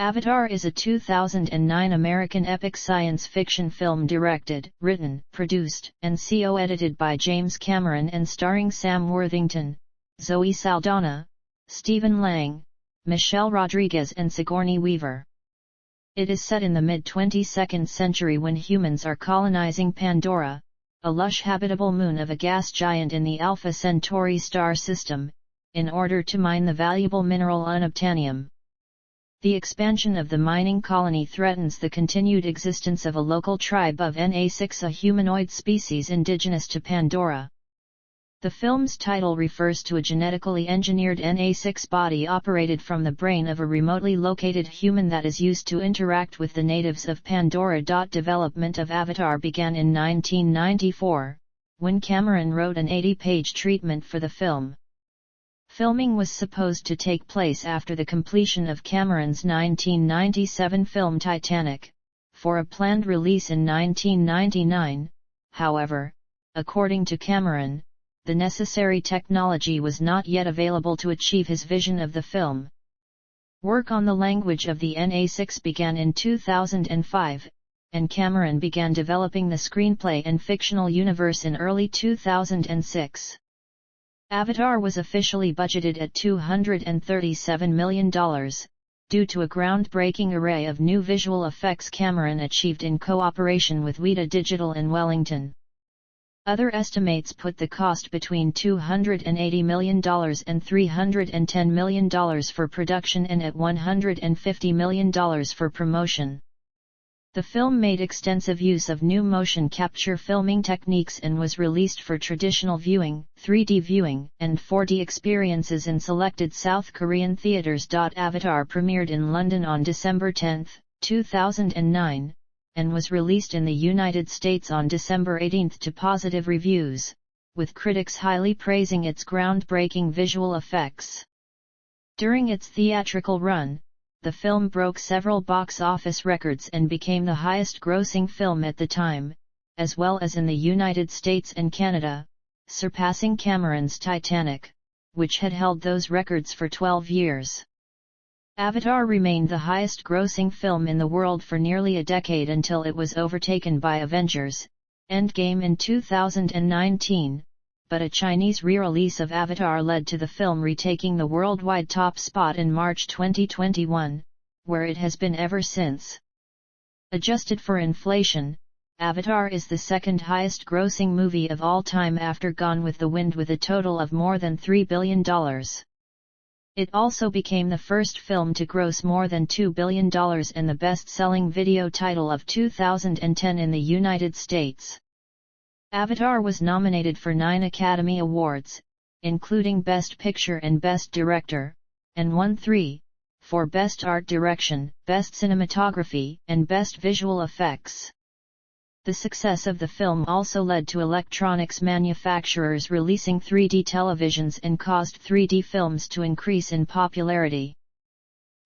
Avatar is a 2009 American epic science fiction film directed, written, produced, and co-edited by James Cameron and starring Sam Worthington, Zoe Saldana, Stephen Lang, Michelle Rodriguez and Sigourney Weaver. It is set in the mid-22nd century when humans are colonizing Pandora, a lush habitable moon of a gas giant in the Alpha Centauri star system, in order to mine the valuable mineral unobtainium. The expansion of the mining colony threatens the continued existence of a local tribe of Na6, a humanoid species indigenous to Pandora. The film's title refers to a genetically engineered Na6 body operated from the brain of a remotely located human that is used to interact with the natives of Pandora. Development of Avatar began in 1994, when Cameron wrote an 80-page treatment for the film. Filming was supposed to take place after the completion of Cameron's 1997 film Titanic, for a planned release in 1999. However, according to Cameron, the necessary technology was not yet available to achieve his vision of the film. Work on the language of the Na6 began in 2005, and Cameron began developing the screenplay and fictional universe in early 2006. Avatar was officially budgeted at $237 million, due to a groundbreaking array of new visual effects Cameron achieved in cooperation with Weta Digital in Wellington. Other estimates put the cost between $280 million and $310 million for production and at $150 million for promotion. The film made extensive use of new motion capture filming techniques and was released for traditional viewing, 3D viewing, and 4D experiences in selected South Korean theaters. Avatar premiered in London on December 10, 2009, and was released in the United States on December 18 to positive reviews, with critics highly praising its groundbreaking visual effects. During its theatrical run, the film broke several box office records and became the highest-grossing film at the time, as well as in the United States and Canada, surpassing Cameron's Titanic, which had held those records for 12 years. Avatar remained the highest-grossing film in the world for nearly a decade until it was overtaken by Avengers: Endgame in 2019, but a Chinese re-release of Avatar led to the film retaking the worldwide top spot in March 2021, where it has been ever since. Adjusted for inflation, Avatar is the second highest-grossing movie of all time after Gone with the Wind, with a total of more than $3 billion. It also became the first film to gross more than $2 billion and the best-selling video title of 2010 in the United States. Avatar was nominated for 9 Academy Awards, including Best Picture and Best Director, and won 3, for Best Art Direction, Best Cinematography, and Best Visual Effects. The success of the film also led to electronics manufacturers releasing 3D televisions and caused 3D films to increase in popularity.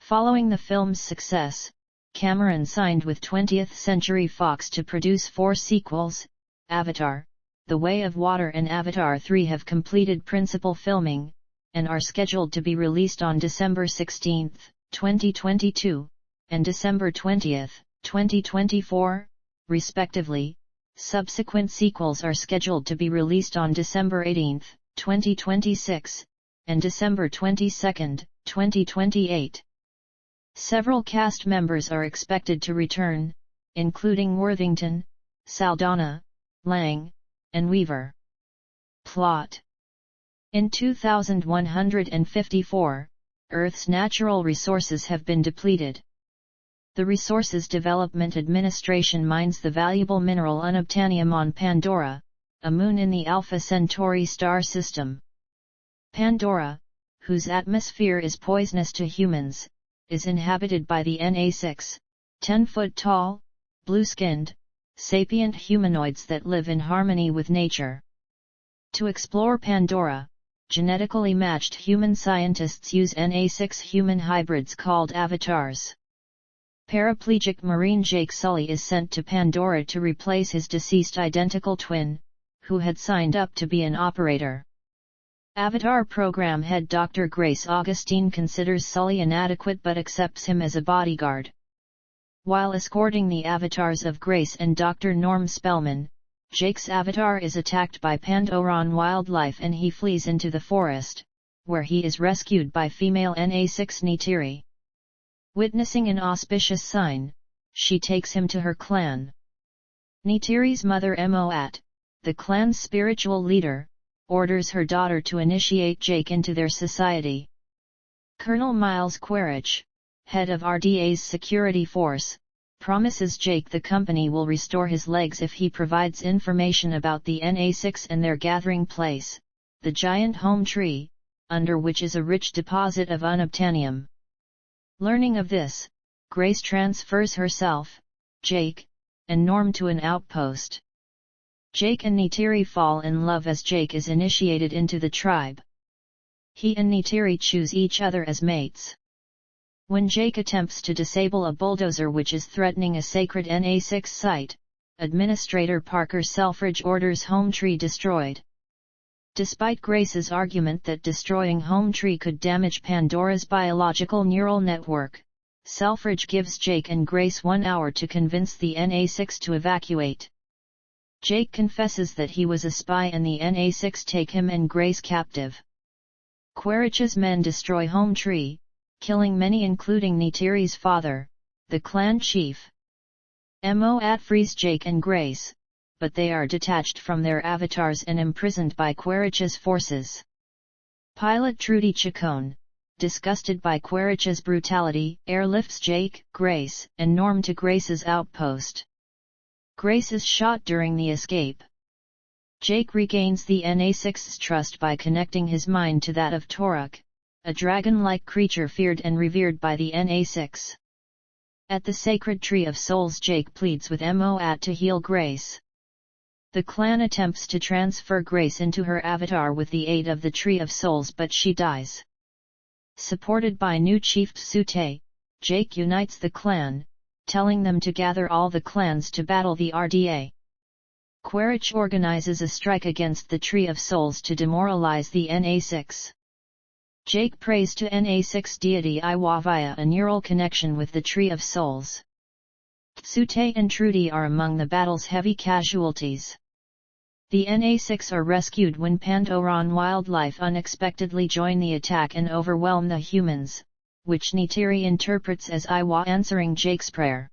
Following the film's success, Cameron signed with 20th Century Fox to produce 4 sequels. Avatar: The Way of Water and Avatar 3 have completed principal filming, and are scheduled to be released on December 16, 2022, and December 20, 2024, respectively. Subsequent sequels are scheduled to be released on December 18, 2026, and December 22, 2028. Several cast members are expected to return, including Worthington, Saldana, Lang, and Weaver. Plot: in 2154, Earth's natural resources have been depleted. The Resources Development Administration mines the valuable mineral unobtainium on Pandora, a moon in the Alpha Centauri star system. Pandora, whose atmosphere is poisonous to humans, is inhabited by the Na6, 10-foot-tall, blue-skinned, sapient humanoids that live in harmony with nature. To explore Pandora, genetically matched human scientists use Na6 human hybrids called avatars. Paraplegic Marine Jake Sully is sent to Pandora to replace his deceased identical twin, who had signed up to be an operator. Avatar program head Dr. Grace Augustine considers Sully inadequate but accepts him as a bodyguard. While escorting the avatars of Grace and Dr. Norm Spellman, Jake's avatar is attacked by Pandoran wildlife and he flees into the forest, where he is rescued by female Na6 Neytiri. Witnessing an auspicious sign, she takes him to her clan. Neytiri's mother Moat, the clan's spiritual leader, orders her daughter to initiate Jake into their society. Colonel Miles Quaritch, head of RDA's security force, promises Jake the company will restore his legs if he provides information about the Na6 and their gathering place, the giant home tree, under which is a rich deposit of unobtainium. Learning of this, Grace transfers herself, Jake, and Norm to an outpost. Jake and Neytiri fall in love as Jake is initiated into the tribe. He and Neytiri choose each other as mates. When Jake attempts to disable a bulldozer which is threatening a sacred Na6 site, Administrator Parker Selfridge orders Home Tree destroyed. Despite Grace's argument that destroying Home Tree could damage Pandora's biological neural network, Selfridge gives Jake and Grace 1 hour to convince the Na6 to evacuate. Jake confesses that he was a spy and the Na6 take him and Grace captive. Quaritch's men destroy Home Tree, killing many including Neytiri's father, the clan chief. Moat frees Jake and Grace, but they are detached from their avatars and imprisoned by Quaritch's forces. Pilot Trudy Chacon, disgusted by Quaritch's brutality, airlifts Jake, Grace, and Norm to Grace's outpost. Grace is shot during the escape. Jake regains the Na6's trust by connecting his mind to that of Toruk, a dragon-like creature feared and revered by the Na6. At the Sacred Tree of Souls, Jake pleads with Moat to heal Grace. The clan attempts to transfer Grace into her avatar with the aid of the Tree of Souls, but she dies. Supported by new chief Psute, Jake unites the clan, telling them to gather all the clans to battle the RDA. Quaritch organizes a strike against the Tree of Souls to demoralize the Na6. Jake prays to Na6 deity Iwa via a neural connection with the Tree of Souls. Psute and Trudy are among the battle's heavy casualties. The Na6 are rescued when Pandoran wildlife unexpectedly join the attack and overwhelm the humans, which Neytiri interprets as Iwa answering Jake's prayer.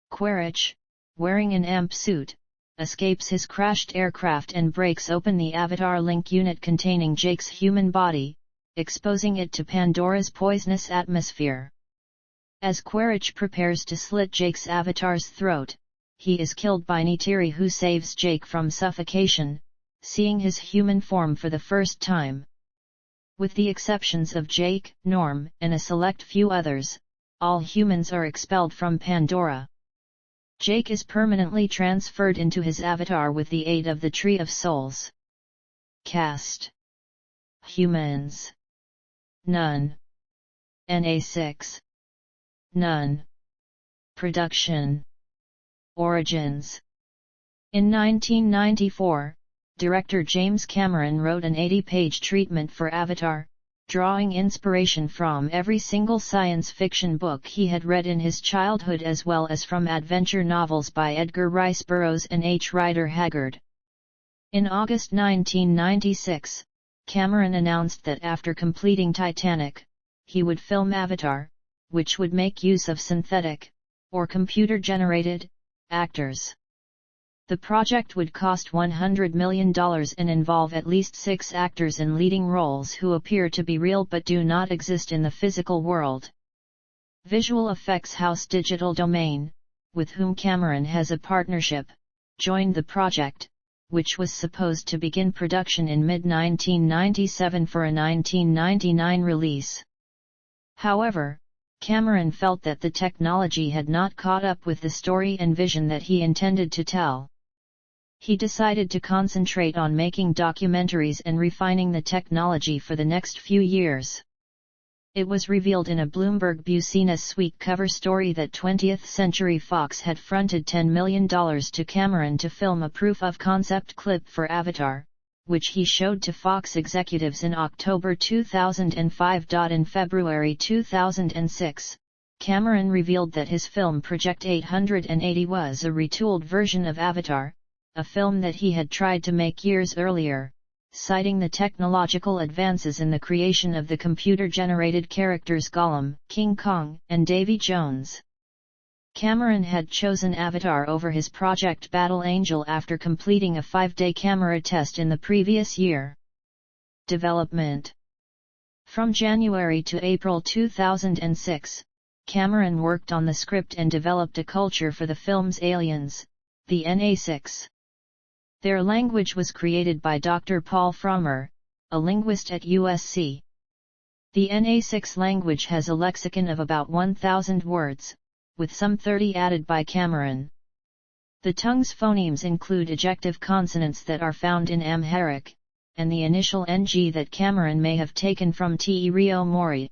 Quaritch, wearing an AMP suit, escapes his crashed aircraft and breaks open the Avatar Link unit containing Jake's human body, exposing it to Pandora's poisonous atmosphere. As Quaritch prepares to slit Jake's avatar's throat, he is killed by Neytiri, who saves Jake from suffocation, seeing his human form for the first time. With the exceptions of Jake, Norm, and a select few others, all humans are expelled from Pandora. Jake is permanently transferred into his avatar with the aid of the Tree of Souls. Cast: Humans. None. Na6. None. Production. Origins. In 1994, director James Cameron wrote an 80-page treatment for Avatar, drawing inspiration from every single science fiction book he had read in his childhood as well as from adventure novels by Edgar Rice Burroughs and H. Rider Haggard. In August 1996, Cameron announced that after completing Titanic, he would film Avatar, which would make use of synthetic, or computer-generated, actors. The project would cost $100 million and involve at least 6 actors in leading roles who appear to be real but do not exist in the physical world. Visual Effects house Digital Domain, with whom Cameron has a partnership, joined the project, which was supposed to begin production in mid-1997 for a 1999 release. However, Cameron felt that the technology had not caught up with the story and vision that he intended to tell. He decided to concentrate on making documentaries and refining the technology for the next few years. It was revealed in a Bloomberg Business Suite cover story that 20th Century Fox had fronted $10 million to Cameron to film a proof-of-concept clip for Avatar, which he showed to Fox executives in October 2005. In February 2006, Cameron revealed that his film Project 880 was a retooled version of Avatar, a film that he had tried to make years earlier, citing the technological advances in the creation of the computer-generated characters Gollum, King Kong, and Davy Jones. Cameron had chosen Avatar over his Project Battle Angel after completing a 5-day camera test in the previous year. Development. From January to April 2006, Cameron worked on the script and developed a culture for the film's aliens, the NA6. Their language was created by Dr. Paul Frommer, a linguist at USC. The NA6 language has a lexicon of about 1,000 words, with some 30 added by Cameron. The tongue's phonemes include ejective consonants that are found in Amharic, and the initial ng that Cameron may have taken from Te Reo Mori.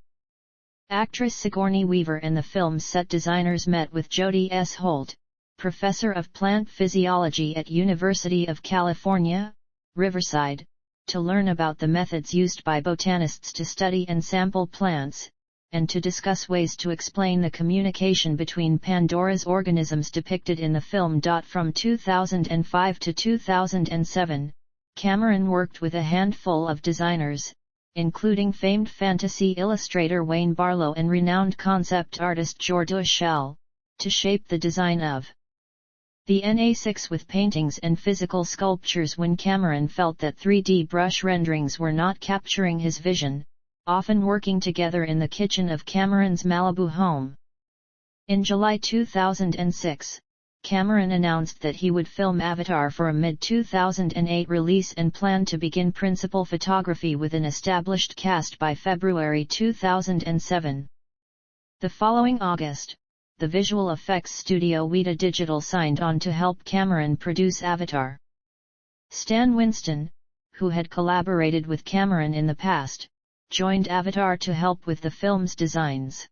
Actress Sigourney Weaver and the film's set designers met with Jody S. Holt, professor of plant physiology at University of California, Riverside, to learn about the methods used by botanists to study and sample plants, and to discuss ways to explain the communication between Pandora's organisms depicted in the film. From 2005 to 2007, Cameron worked with a handful of designers, including famed fantasy illustrator Wayne Barlow and renowned concept artist George Schell, to shape the design of the NA6 with paintings and physical sculptures when Cameron felt that 3D brush renderings were not capturing his vision, often working together in the kitchen of Cameron's Malibu home. In July 2006, Cameron announced that he would film Avatar for a mid-2008 release and planned to begin principal photography with an established cast by February 2007. The following August, the visual effects studio Weta Digital signed on to help Cameron produce Avatar. Stan Winston, who had collaborated with Cameron in the past, joined Avatar to help with the film's designs.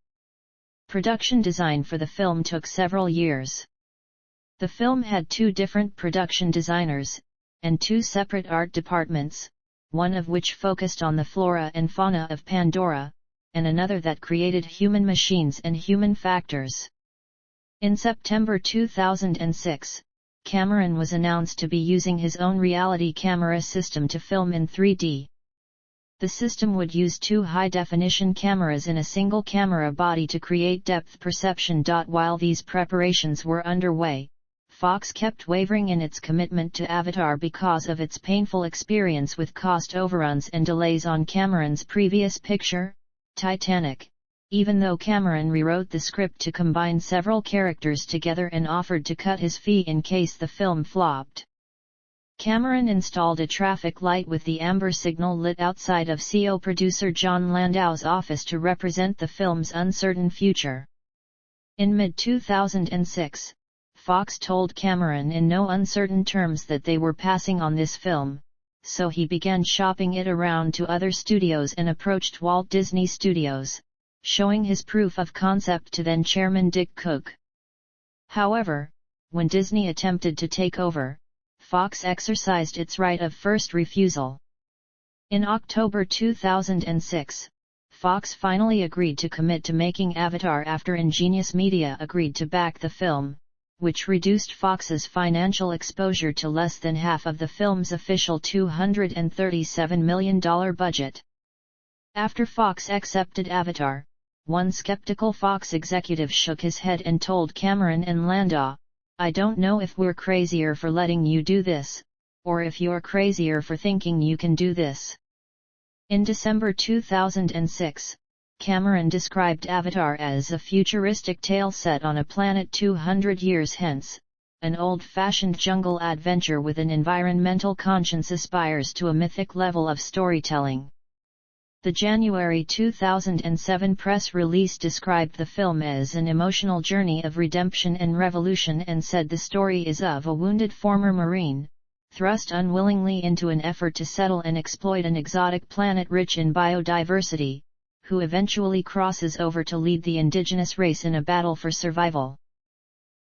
Production design for the film took several years. The film had 2 different production designers, and 2 separate art departments, one of which focused on the flora and fauna of Pandora, and another that created human machines and human factors. In September 2006, Cameron was announced to be using his own reality camera system to film in 3D. The system would use 2 high-definition cameras in a single camera body to create depth perception. While these preparations were underway, Fox kept wavering in its commitment to Avatar because of its painful experience with cost overruns and delays on Cameron's previous picture, Titanic, even though Cameron rewrote the script to combine several characters together and offered to cut his fee in case the film flopped. Cameron installed a traffic light with the amber signal lit outside of CO producer John Landau's office to represent the film's uncertain future. In mid-2006, Fox told Cameron in no uncertain terms that they were passing on this film, so he began shopping it around to other studios and approached Walt Disney Studios, showing his proof of concept to then-chairman Dick Cook. However, when Disney attempted to take over, Fox exercised its right of first refusal. In October 2006, Fox finally agreed to commit to making Avatar after Ingenious Media agreed to back the film, which reduced Fox's financial exposure to less than half of the film's official $237 million budget. After Fox accepted Avatar, one skeptical Fox executive shook his head and told Cameron and Landau, "I don't know if we're crazier for letting you do this, or if you're crazier for thinking you can do this." In December 2006, Cameron described Avatar as a futuristic tale set on a planet 200 years hence, an old-fashioned jungle adventure with an environmental conscience aspires to a mythic level of storytelling. The January 2007 press release described the film as an emotional journey of redemption and revolution and said the story is of a wounded former Marine, thrust unwillingly into an effort to settle and exploit an exotic planet rich in biodiversity, who eventually crosses over to lead the indigenous race in a battle for survival.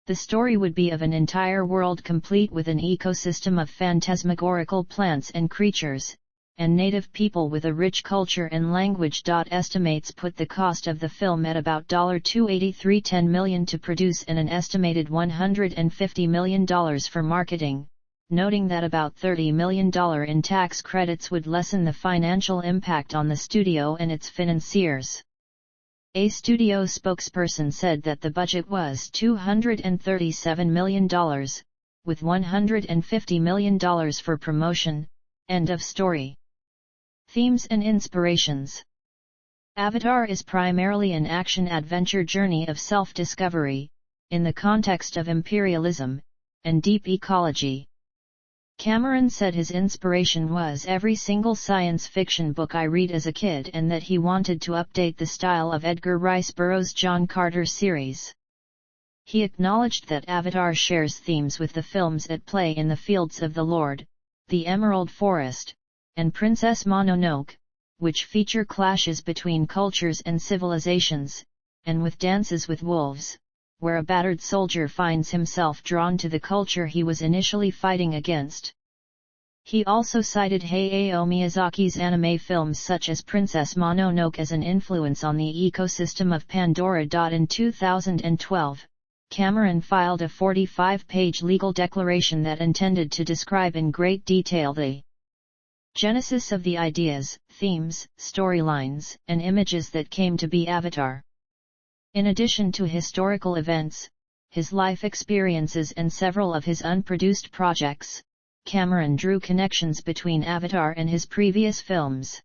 The story would be of an entire world complete with an ecosystem of phantasmagorical plants and creatures, and native people with a rich culture and language. Estimates put the cost of the film at about $283 million to produce and an estimated $150 million for marketing, noting that about $30 million in tax credits would lessen the financial impact on the studio and its financiers. A studio spokesperson said that the budget was $237 million, with $150 million for promotion. End of story. Themes and inspirations. Avatar is primarily an action-adventure journey of self-discovery, in the context of imperialism, and deep ecology. Cameron said his inspiration was every single science fiction book I read as a kid and that he wanted to update the style of Edgar Rice Burroughs' John Carter series. He acknowledged that Avatar shares themes with the films at play in The Fields of the Lord, The Emerald Forest, and Princess Mononoke, which feature clashes between cultures and civilizations, and with Dances with Wolves, where a battered soldier finds himself drawn to the culture he was initially fighting against. He also cited Hayao Miyazaki's anime films such as Princess Mononoke as an influence on the ecosystem of Pandora. In 2012, Cameron filed a 45-page legal declaration that intended to describe in great detail the genesis of the ideas, themes, storylines, and images that came to be Avatar. In addition to historical events, his life experiences and several of his unproduced projects, Cameron drew connections between Avatar and his previous films.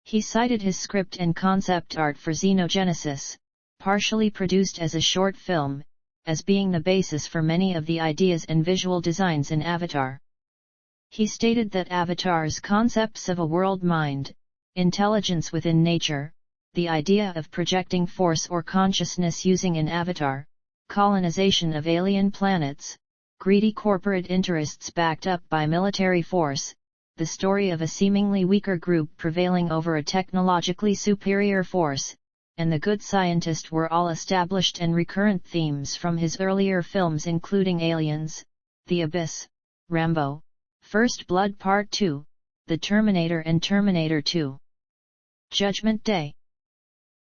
He cited his script and concept art for Xenogenesis, partially produced as a short film, as being the basis for many of the ideas and visual designs in Avatar. He stated that Avatar's concepts of a world mind, intelligence within nature, the idea of projecting force or consciousness using an avatar, colonization of alien planets, greedy corporate interests backed up by military force, the story of a seemingly weaker group prevailing over a technologically superior force, and the good scientist were all established and recurrent themes from his earlier films including Aliens, The Abyss, Rambo, First Blood Part 2, The Terminator and Terminator 2. Judgment Day.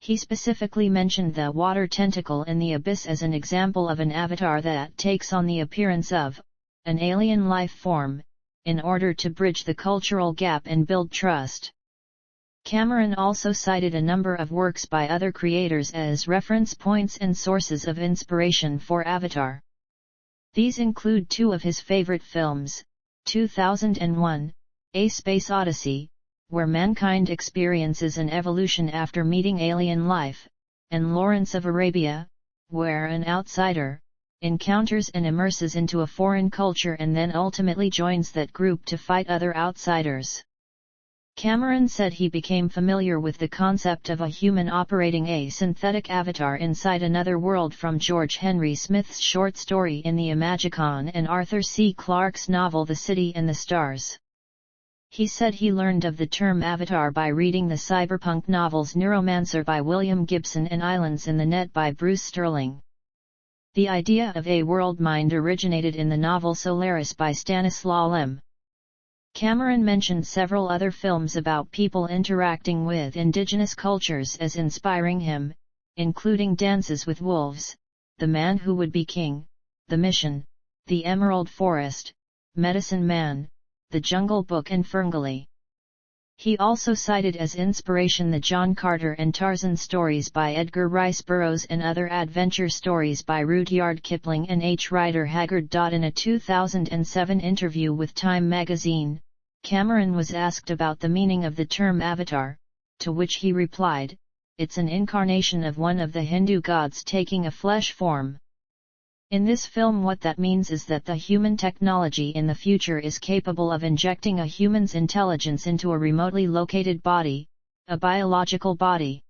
He specifically mentioned the water tentacle in The Abyss as an example of an avatar that takes on the appearance of an alien life form, in order to bridge the cultural gap and build trust. Cameron also cited a number of works by other creators as reference points and sources of inspiration for Avatar. These include two of his favorite films, 2001, A Space Odyssey, where mankind experiences an evolution after meeting alien life, and Lawrence of Arabia, where an outsider encounters and immerses into a foreign culture and then ultimately joins that group to fight other outsiders. Cameron said he became familiar with the concept of a human operating a synthetic avatar inside another world from George Henry Smith's short story In the Imagicon and Arthur C. Clarke's novel The City and the Stars. He said he learned of the term avatar by reading the cyberpunk novels Neuromancer by William Gibson and Islands in the Net by Bruce Sterling. The idea of a world mind originated in the novel Solaris by Stanislaw Lem. Cameron mentioned several other films about people interacting with indigenous cultures as inspiring him, including Dances with Wolves, The Man Who Would Be King, The Mission, The Emerald Forest, Medicine Man, The Jungle Book and Ferngully. He also cited as inspiration the John Carter and Tarzan stories by Edgar Rice Burroughs and other adventure stories by Rudyard Kipling and H. Rider Haggard. In a 2007 interview with Time magazine, Cameron was asked about the meaning of the term avatar, to which he replied, "It's an incarnation of one of the Hindu gods taking a flesh form." In this film, what that means is that the human technology in the future is capable of injecting a human's intelligence into a remotely located body, a biological body.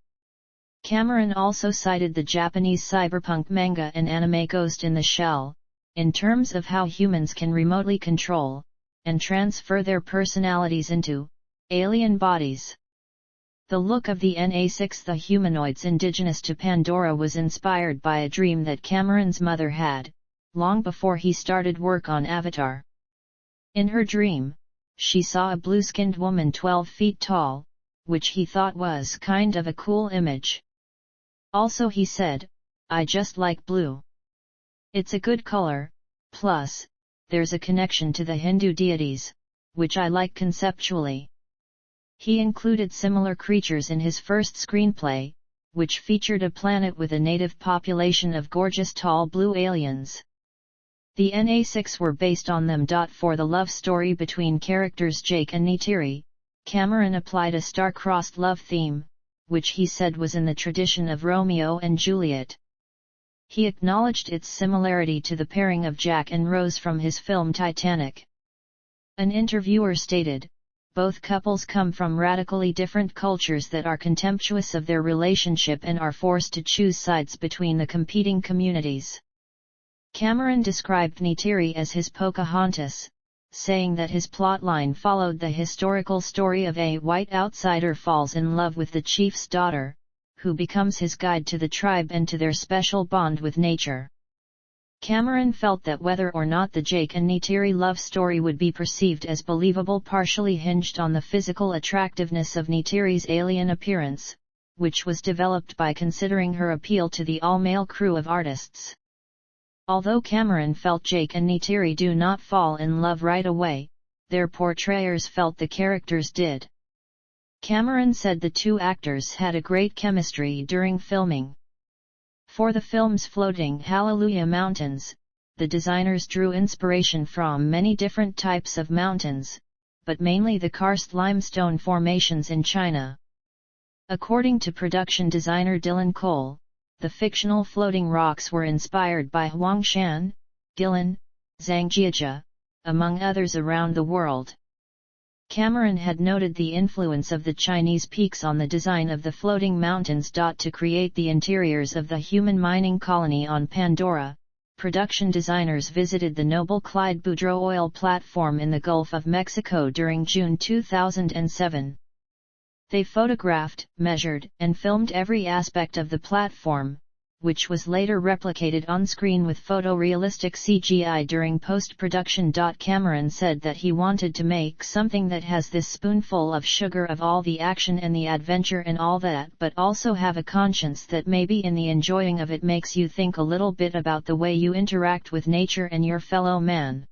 Cameron also cited the Japanese cyberpunk manga and anime Ghost in the Shell, in terms of how humans can remotely control and transfer their personalities into alien bodies. The look of the Na-6, the humanoids indigenous to Pandora, was inspired by a dream that Cameron's mother had, long before he started work on Avatar. In her dream, she saw a blue-skinned woman 12 feet tall, which he thought was kind of a cool image. Also, he said, "I just like blue. It's a good color, plus, there's a connection to the Hindu deities, which I like conceptually." He included similar creatures in his first screenplay, which featured a planet with a native population of gorgeous tall blue aliens. The Na-6 were based on them. For the love story between characters Jake and Neytiri, Cameron applied a star-crossed love theme, which he said was in the tradition of Romeo and Juliet. He acknowledged its similarity to the pairing of Jack and Rose from his film Titanic. An interviewer stated, "Both couples come from radically different cultures that are contemptuous of their relationship and are forced to choose sides between the competing communities." Cameron described Neytiri as his Pocahontas, saying that his plotline followed the historical story of a white outsider falls in love with the chief's daughter, who becomes his guide to the tribe and to their special bond with nature. Cameron felt that whether or not the Jake and Neytiri love story would be perceived as believable partially hinged on the physical attractiveness of Neytiri's alien appearance, which was developed by considering her appeal to the all-male crew of artists. Although Cameron felt Jake and Neytiri do not fall in love right away, their portrayers felt the characters did. Cameron said the two actors had a great chemistry during filming. For the film's floating Hallelujah Mountains, the designers drew inspiration from many different types of mountains, but mainly the karst limestone formations in China. According to production designer Dylan Cole, the fictional floating rocks were inspired by Huangshan, Guilin, Zhangjiajie, among others around the world. Cameron had noted the influence of the Chinese peaks on the design of the floating mountains. To create the interiors of the human mining colony on Pandora, production designers visited the Noble Clyde Boudreaux oil platform in the Gulf of Mexico during June 2007. They photographed, measured, and filmed every aspect of the platform, which was later replicated on screen with photorealistic CGI during post-production. Cameron said that he wanted to make something that has this spoonful of sugar of all the action and the adventure and all that, but also have a conscience that maybe in the enjoying of it makes you think a little bit about the way you interact with nature and your fellow man.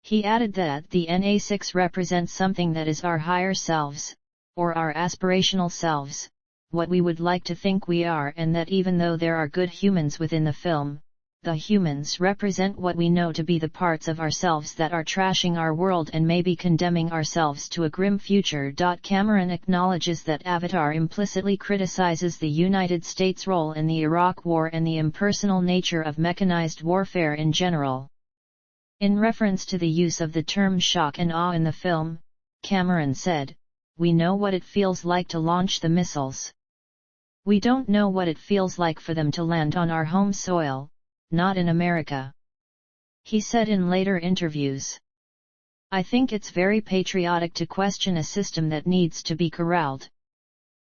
He added that the Na-6 represents something that is our higher selves, or our aspirational selves, what we would like to think we are, and that even though there are good humans within the film, the humans represent what we know to be the parts of ourselves that are trashing our world and maybe condemning ourselves to a grim future. Cameron acknowledges that Avatar implicitly criticizes the United States' role in the Iraq War and the impersonal nature of mechanized warfare in general. In reference to the use of the term shock and awe in the film, Cameron said, "We know what it feels like to launch the missiles. We don't know what it feels like for them to land on our home soil, not in America," he said in later interviews. "I think it's very patriotic to question a system that needs to be corralled.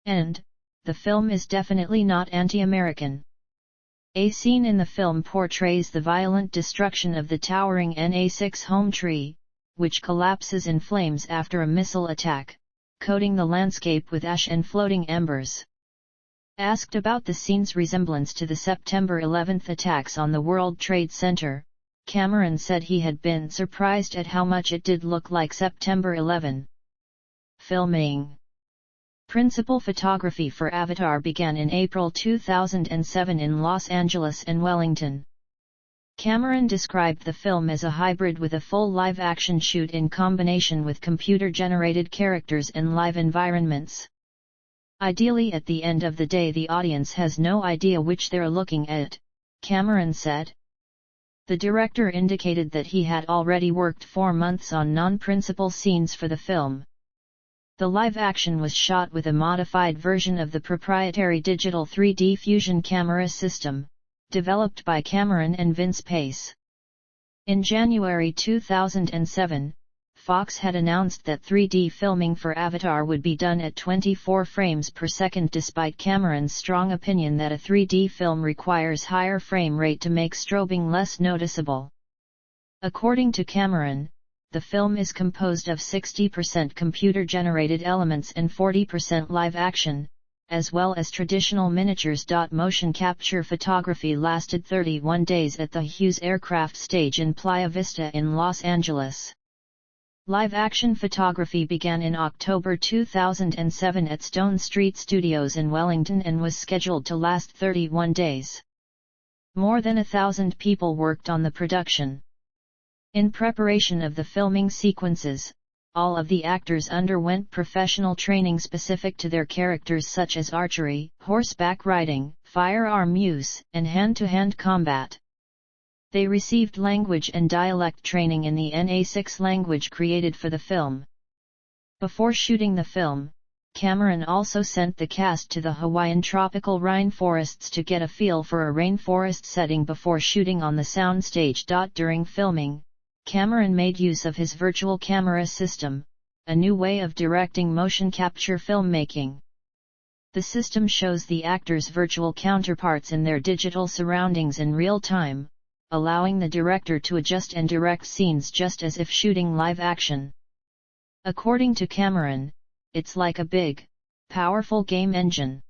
And, the film is definitely not anti-American." A scene in the film portrays the violent destruction of the towering Na-6 home tree, which collapses in flames after a missile attack, coating the landscape with ash and floating embers. Asked about the scene's resemblance to the September 11 attacks on the World Trade Center, Cameron said he had been surprised at how much it did look like September 11. Filming. Principal photography for Avatar began in April 2007 in Los Angeles and Wellington. Cameron described the film as a hybrid with a full live-action shoot in combination with computer-generated characters and live environments. "Ideally, at the end of the day the audience has no idea which they're looking at," Cameron said. The director indicated that he had already worked 4 months on non-principal scenes for the film. The live action was shot with a modified version of the proprietary digital 3D fusion camera system, developed by Cameron and Vince Pace. In January 2007, Fox had announced that 3D filming for Avatar would be done at 24 frames per second despite Cameron's strong opinion that a 3D film requires higher frame rate to make strobing less noticeable. According to Cameron, the film is composed of 60% computer-generated elements and 40% live action, as well as traditional miniatures. Motion capture photography lasted 31 days at the Hughes Aircraft Stage in Playa Vista in Los Angeles. Live-action photography began in October 2007 at Stone Street Studios in Wellington and was scheduled to last 31 days. More than 1,000 people worked on the production. In preparation of the filming sequences, all of the actors underwent professional training specific to their characters such as archery, horseback riding, firearm use, and hand-to-hand combat. They received language and dialect training in the NA6 language created for the film. Before shooting the film, Cameron also sent the cast to the Hawaiian tropical rainforests to get a feel for a rainforest setting before shooting on the soundstage. During filming, Cameron made use of his virtual camera system, a new way of directing motion capture filmmaking. The system shows the actors' virtual counterparts in their digital surroundings in real time, allowing the director to adjust and direct scenes just as if shooting live action. According to Cameron, it's like a big, powerful game engine.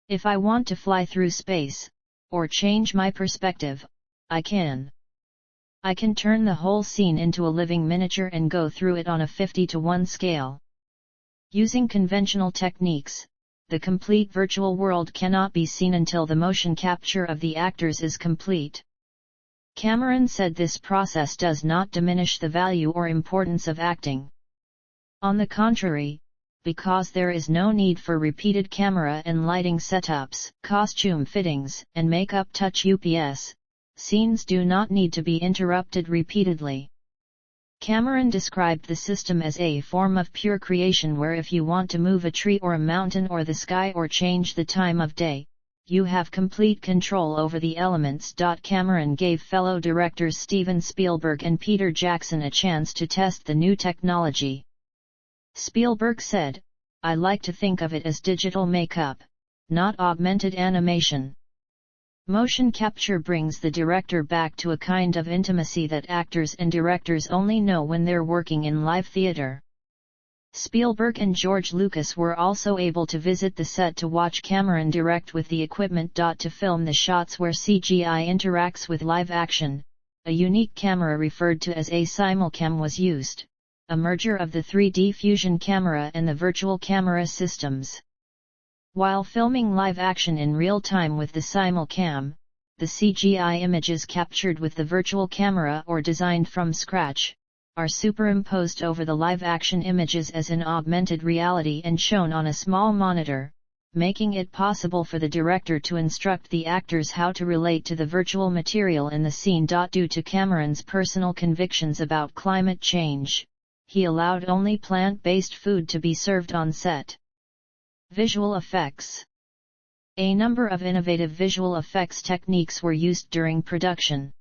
If I want to fly through space, or change my perspective, I can. I can turn the whole scene into a living miniature and go through it on a 50:1 scale. Using conventional techniques, the complete virtual world cannot be seen until the motion capture of the actors is complete. Cameron said this process does not diminish the value or importance of acting. On the contrary, because there is no need for repeated camera and lighting setups, costume fittings, and makeup touch ups, scenes do not need to be interrupted repeatedly. Cameron described the system as a form of pure creation where if you want to move a tree or a mountain or the sky or change the time of day, you have complete control over the elements. Cameron gave fellow directors Steven Spielberg and Peter Jackson a chance to test the new technology. Spielberg said, "I like to think of it as digital makeup, not augmented animation." Motion capture brings the director back to a kind of intimacy that actors and directors only know when they're working in live theater. Spielberg and George Lucas were also able to visit the set to watch Cameron direct with the equipment. To film the shots where CGI interacts with live action, a unique camera referred to as a simulcam was used, a merger of the 3D fusion camera and the virtual camera systems. While filming live action in real time with the simulcam, the CGI images captured with the virtual camera or designed from scratch are superimposed over the live-action images as in augmented reality and shown on a small monitor, making it possible for the director to instruct the actors how to relate to the virtual material in the scene. Due to Cameron's personal convictions about climate change, he allowed only plant-based food to be served on set. Visual effects. A number of innovative visual effects techniques were used during production.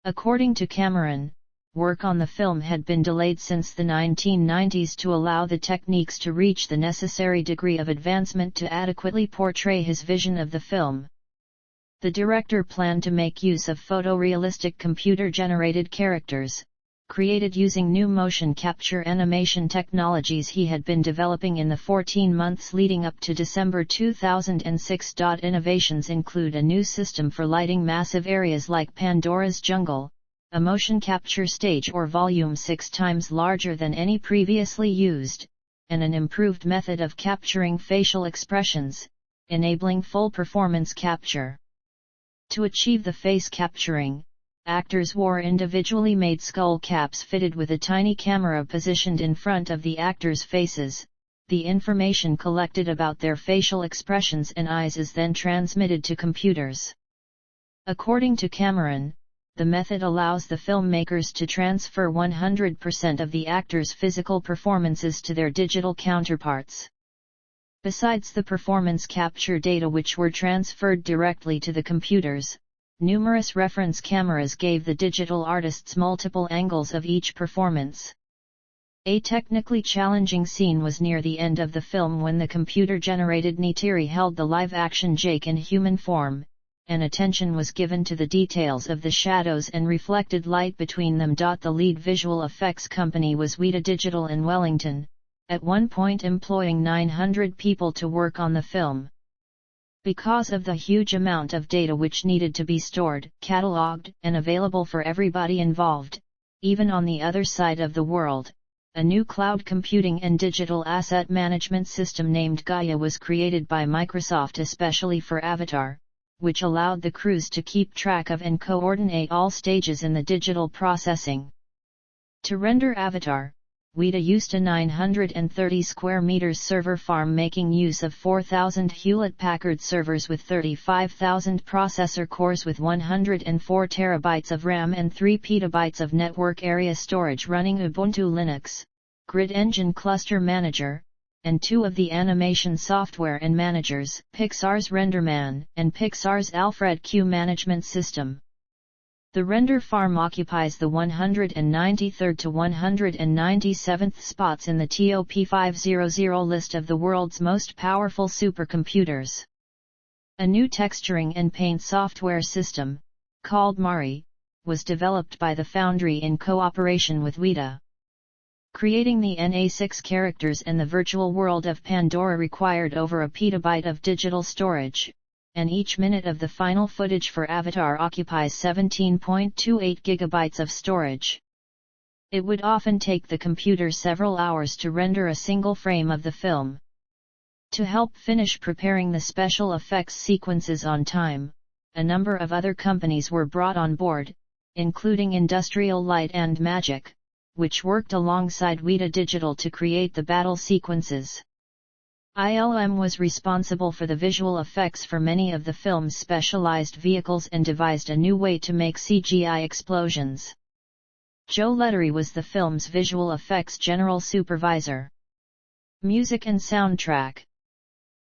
According to Cameron, work on the film had been delayed since the 1990s to allow the techniques to reach the necessary degree of advancement to adequately portray his vision of the film. The director planned to make use of photorealistic computer-generated characters, created using new motion capture animation technologies he had been developing in the 14 months leading up to December 2006. Innovations include a new system for lighting massive areas like Pandora's Jungle, a motion capture stage or volume 6 times larger than any previously used, and an improved method of capturing facial expressions, enabling full performance capture. To achieve the face capturing, actors wore individually made skull caps fitted with a tiny camera positioned in front of the actors' faces. The information collected about their facial expressions and eyes is then transmitted to computers. According to Cameron, the method allows the filmmakers to transfer 100% of the actors' physical performances to their digital counterparts. Besides the performance capture data which were transferred directly to the computers, numerous reference cameras gave the digital artists multiple angles of each performance. A technically challenging scene was near the end of the film when the computer-generated Neytiri held the live-action Jake in human form, and attention was given to the details of the shadows and reflected light between them. The lead visual effects company was Weta Digital in Wellington, at one point employing 900 people to work on the film. Because of the huge amount of data which needed to be stored, catalogued, and available for everybody involved, even on the other side of the world, a new cloud computing and digital asset management system named Gaia was created by Microsoft especially for Avatar, which allowed the crews to keep track of and coordinate all stages in the digital processing. To render Avatar, Weta used a 930 square meters server farm making use of 4,000 Hewlett-Packard servers with 35,000 processor cores with 104 terabytes of RAM and 3 petabytes of network area storage running Ubuntu Linux, Grid Engine Cluster Manager, and 2 of the animation software and managers, Pixar's RenderMan and Pixar's Alfred Q management system. The render farm occupies the 193rd to 197th spots in the TOP 500 list of the world's most powerful supercomputers. A new texturing and paint software system, called Mari, was developed by the Foundry in cooperation with Weta. Creating the NA6 characters and the virtual world of Pandora required over a petabyte of digital storage, and each minute of the final footage for Avatar occupies 17.28 gigabytes of storage. It would often take the computer several hours to render a single frame of the film. To help finish preparing the special effects sequences on time, a number of other companies were brought on board, including Industrial Light and Magic, which worked alongside Weta Digital to create the battle sequences. ILM was responsible for the visual effects for many of the film's specialized vehicles and devised a new way to make CGI explosions. Joe Lettery was the film's visual effects general supervisor. Music and soundtrack.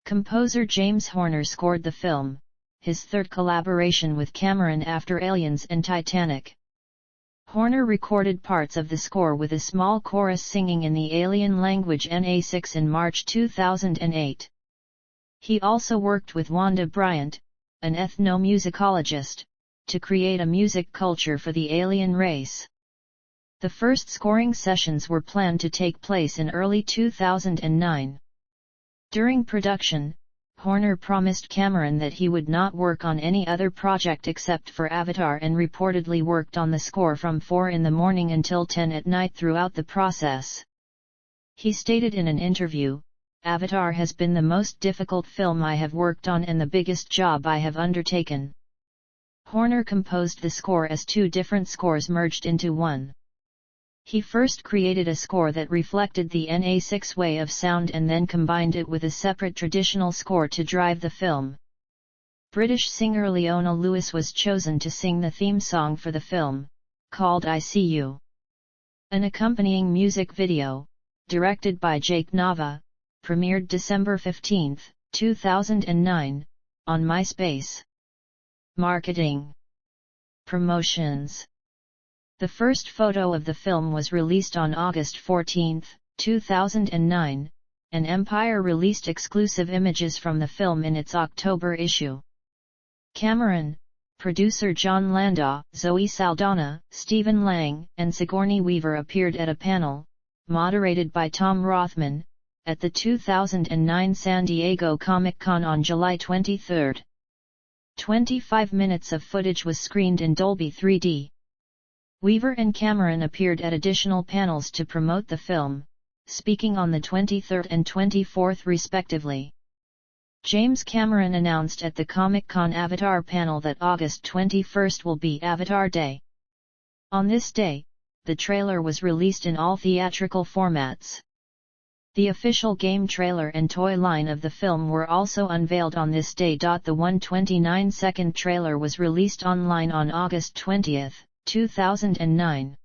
Composer James Horner scored the film, his third collaboration with Cameron after Aliens and Titanic. Horner recorded parts of the score with a small chorus singing in the alien language NA6 in March 2008. He also worked with Wanda Bryant, an ethnomusicologist, to create a music culture for the alien race. The first scoring sessions were planned to take place in early 2009. During production, Horner promised Cameron that he would not work on any other project except for Avatar and reportedly worked on the score from 4 in the morning until 10 at night throughout the process. He stated in an interview, "Avatar has been the most difficult film I have worked on and the biggest job I have undertaken." Horner composed the score as 2 different scores merged into one. He first created a score that reflected the NA6 way of sound and then combined it with a separate traditional score to drive the film. British singer Leona Lewis was chosen to sing the theme song for the film, called I See You. An accompanying music video, directed by Jake Nava, premiered December 15, 2009, on MySpace. Marketing. Promotions. The first photo of the film was released on August 14, 2009, and Empire released exclusive images from the film in its October issue. Cameron, producer John Landau, Zoe Saldana, Stephen Lang, and Sigourney Weaver appeared at a panel, moderated by Tom Rothman, at the 2009 San Diego Comic-Con on July 23. 25 minutes of footage was screened in Dolby 3D. Weaver and Cameron appeared at additional panels to promote the film, speaking on the 23rd and 24th respectively. James Cameron announced at the Comic-Con Avatar panel that August 21 will be Avatar Day. On this day, the trailer was released in all theatrical formats. The official game trailer and toy line of the film were also unveiled on this day. The 129-second trailer was released online on August 20, 2009.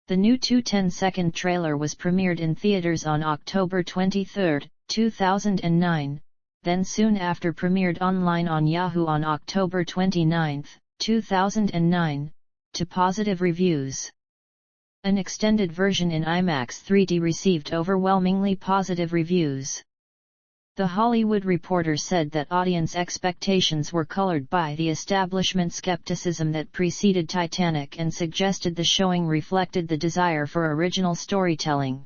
The new 210-second trailer was premiered in theaters on October 23, 2009, then soon after premiered online on Yahoo on October 29, 2009, to positive reviews. An extended version in IMAX 3D received overwhelmingly positive reviews. The Hollywood Reporter said that audience expectations were colored by the establishment skepticism that preceded Titanic and suggested the showing reflected the desire for original storytelling.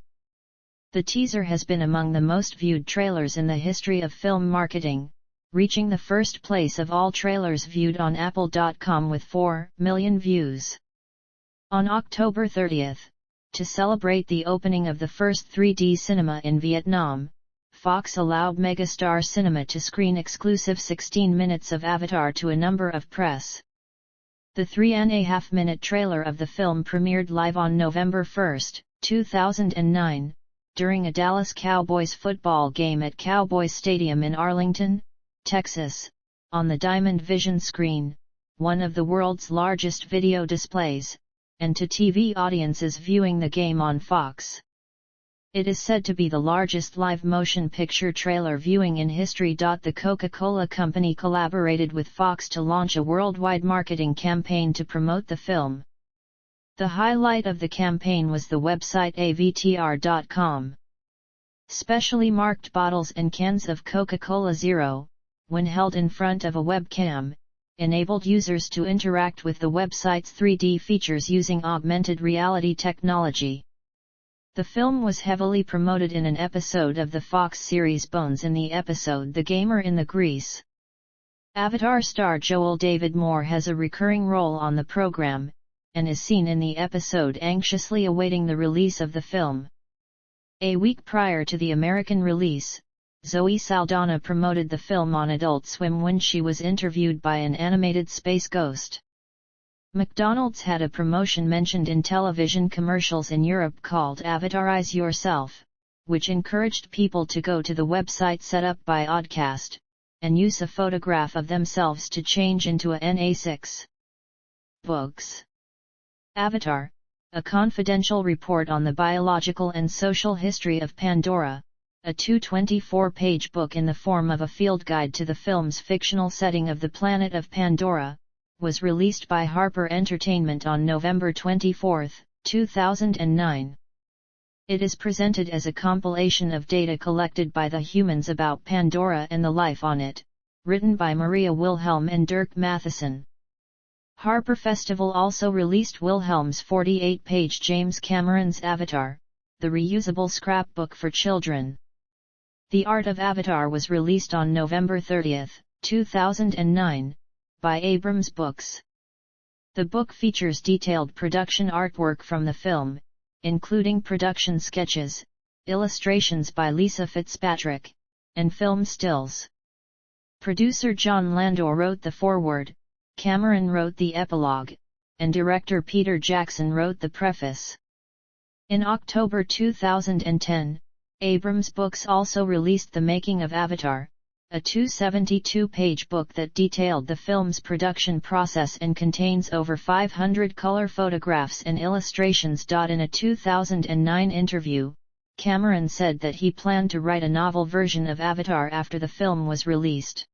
The teaser has been among the most viewed trailers in the history of film marketing, reaching the first place of all trailers viewed on Apple.com with 4 million views. On October 30, to celebrate the opening of the first 3D cinema in Vietnam, Fox allowed Megastar Cinema to screen exclusive 16 minutes of Avatar to a number of press. The 3.5-minute trailer of the film premiered live on November 1, 2009, during a Dallas Cowboys football game at Cowboys Stadium in Arlington, Texas, on the Diamond Vision screen, one of the world's largest video displays, and to TV audiences viewing the game on Fox. It is said to be the largest live motion picture trailer viewing in history. The Coca-Cola Company collaborated with Fox to launch a worldwide marketing campaign to promote the film. The highlight of the campaign was the website avtr.com. Specially marked bottles and cans of Coca-Cola Zero, when held in front of a webcam, enabled users to interact with the website's 3D features using augmented reality technology. The film was heavily promoted in an episode of the Fox series Bones. In the episode The Gamer in the Grease, Avatar star Joel David Moore has a recurring role on the program, and is seen in the episode anxiously awaiting the release of the film. A week prior to the American release, Zoe Saldana promoted the film on Adult Swim when she was interviewed by an animated space ghost. McDonald's had a promotion mentioned in television commercials in Europe called Avatarize Yourself, which encouraged people to go to the website set up by Oddcast, and use a photograph of themselves to change into a NA6. Books. Avatar, a confidential report on the biological and social history of Pandora, a 224-page book in the form of a field guide to the film's fictional setting of the planet of Pandora, was released by Harper Entertainment on November 24, 2009. It is presented as a compilation of data collected by the humans about Pandora and the life on it, written by Maria Wilhelm and Dirk Matheson. Harper Festival also released Wilhelm's 48-page James Cameron's Avatar, the reusable scrapbook for children. The Art of Avatar was released on November 30, 2009, by Abrams Books. The book features detailed production artwork from the film, including production sketches, illustrations by Lisa Fitzpatrick, and film stills. Producer John Landau wrote the foreword, Cameron wrote the epilogue, and director Peter Jackson wrote the preface. In October 2010, Abrams Books also released The Making of Avatar, a 272-page book that detailed the film's production process and contains over 500 color photographs and illustrations. In a 2009 interview, Cameron said that he planned to write a novel version of Avatar after the film was released.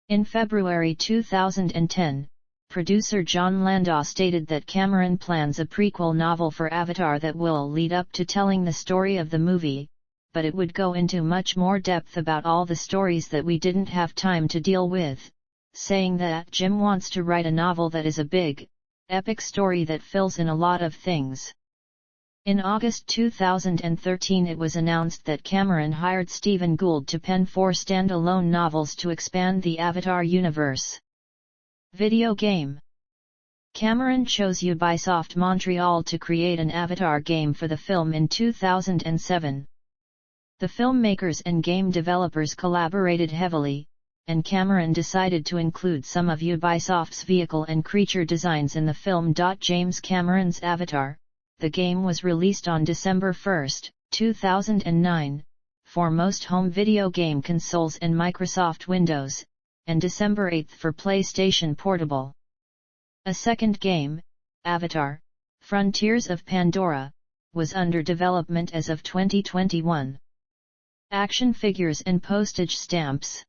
In February 2010, producer John Landau stated that Cameron plans a prequel novel for Avatar that will lead up to telling the story of the movie, but it would go into much more depth about all the stories that we didn't have time to deal with, saying that Jim wants to write a novel that is a big, epic story that fills in a lot of things. In August 2013 it was announced that Cameron hired Stephen Gould to pen 4 standalone novels to expand the Avatar universe. Video game. Cameron chose Ubisoft Montreal to create an Avatar game for the film in 2007. The filmmakers and game developers collaborated heavily, and Cameron decided to include some of Ubisoft's vehicle and creature designs in the film. James Cameron's Avatar, the game was released on December 1, 2009, for most home video game consoles and Microsoft Windows, and December 8 for PlayStation Portable. A second game, Avatar, Frontiers of Pandora, was under development as of 2021. Action figures and postage stamps.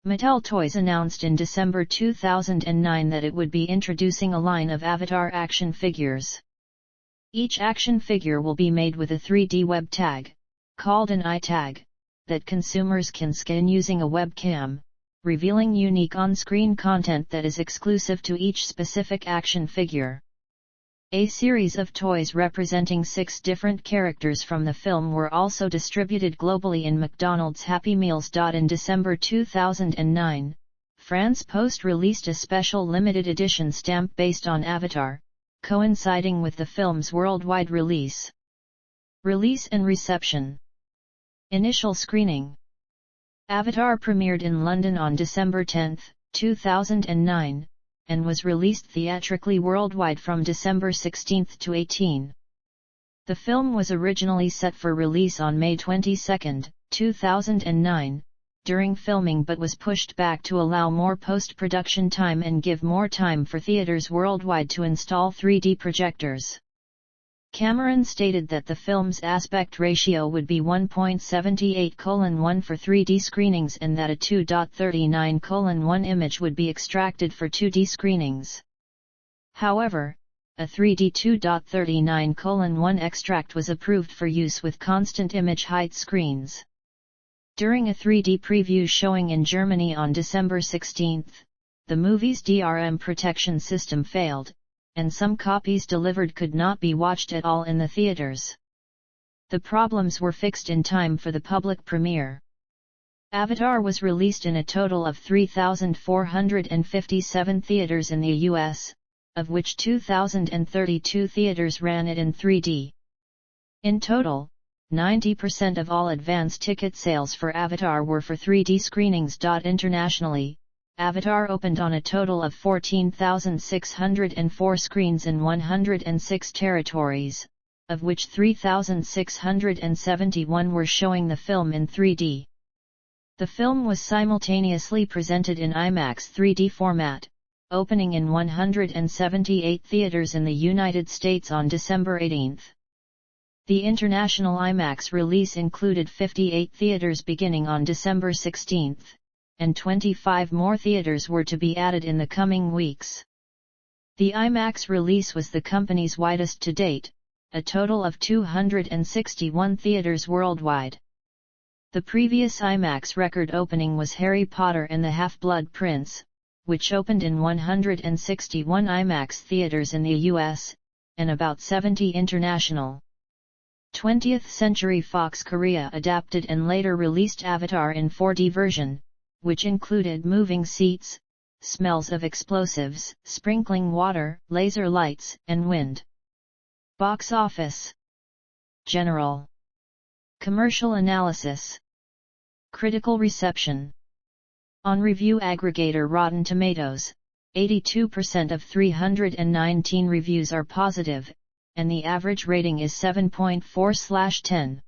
Mattel Toys announced in December 2009 that it would be introducing a line of Avatar action figures. Each action figure will be made with a 3D web tag, called an iTag, that consumers can scan using a webcam, revealing unique on-screen content that is exclusive to each specific action figure. A series of toys representing 6 different characters from the film were also distributed globally in McDonald's Happy Meals. In December 2009, France Post released a special limited edition stamp based on Avatar, coinciding with the film's worldwide release. Release and reception. Initial screening. Avatar premiered in London on December 10, 2009, and was released theatrically worldwide from December 16 to 18. The film was originally set for release on May 22, 2009, during filming, but was pushed back to allow more post-production time and give more time for theaters worldwide to install 3D projectors. Cameron stated that the film's aspect ratio would be 1.78:1 for 3D screenings and that a 2.39:1 image would be extracted for 2D screenings. However, a 3D 2.39:1 extract was approved for use with constant image height screens. During a 3D preview showing in Germany on December 16, the movie's DRM protection system failed, and some copies delivered could not be watched at all in the theaters. The problems were fixed in time for the public premiere. Avatar was released in a total of 3,457 theaters in the US, of which 2,032 theaters ran it in 3D. In total, 90% of all advance ticket sales for Avatar were for 3D screenings. Internationally, Avatar opened on a total of 14,604 screens in 106 territories, of which 3,671 were showing the film in 3D. The film was simultaneously presented in IMAX 3D format, opening in 178 theaters in the United States on December 18. The international IMAX release included 58 theaters beginning on December 16, and 25 more theaters were to be added in the coming weeks. The IMAX release was the company's widest to date, a total of 261 theaters worldwide. The previous IMAX record opening was Harry Potter and the Half-Blood Prince, which opened in 161 IMAX theaters in the US, and about 70 international. 20th Century Fox Korea adapted and later released Avatar in 4D version, which included moving seats, smells of explosives, sprinkling water, laser lights, and wind. Box office. General. Commercial analysis. Critical reception. On review aggregator Rotten Tomatoes, 82% of 319 reviews are positive, and the average rating is 7.4/10.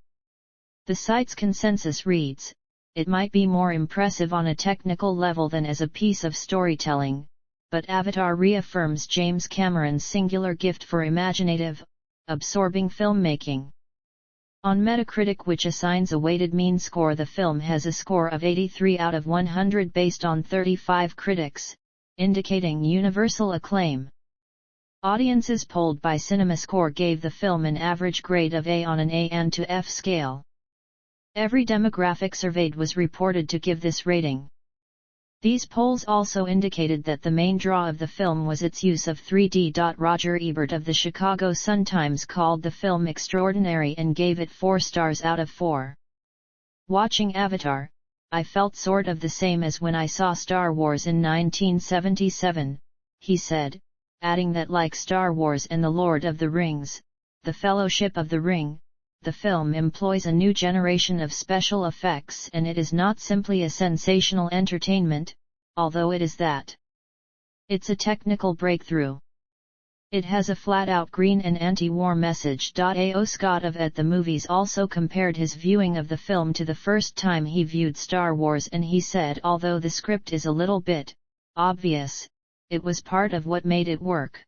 The site's consensus reads, "It might be more impressive on a technical level than as a piece of storytelling, but Avatar reaffirms James Cameron's singular gift for imaginative, absorbing filmmaking." On Metacritic, which assigns a weighted mean score, the film has a score of 83 out of 100 based on 35 critics, indicating universal acclaim. Audiences polled by CinemaScore gave the film an average grade of A on an A and to F scale. Every demographic surveyed was reported to give this rating. These polls also indicated that the main draw of the film was its use of 3D. Roger Ebert of the Chicago Sun-Times called the film extraordinary and gave it 4 stars out of 4. Watching Avatar, I felt sort of the same as when I saw Star Wars in 1977, he said, adding that like Star Wars and The Lord of the Rings, The Fellowship of the Ring, the film employs a new generation of special effects and it is not simply a sensational entertainment, although it is that. It's a technical breakthrough. It has a flat-out green and anti-war message. A.O. Scott of At the Movies also compared his viewing of the film to the first time he viewed Star Wars, and he said although the script is a little bit obvious, it was part of what made it work.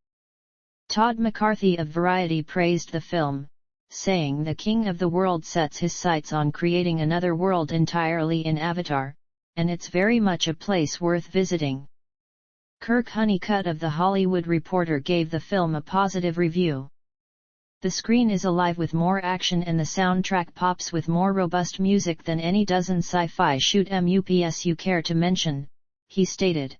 Todd McCarthy of Variety praised the film, saying the King of the World sets his sights on creating another world entirely in Avatar, and it's very much a place worth visiting. Kirk Honeycutt of The Hollywood Reporter gave the film a positive review. The screen is alive with more action and the soundtrack pops with more robust music than any dozen sci-fi shoot 'em ups you care to mention," he stated.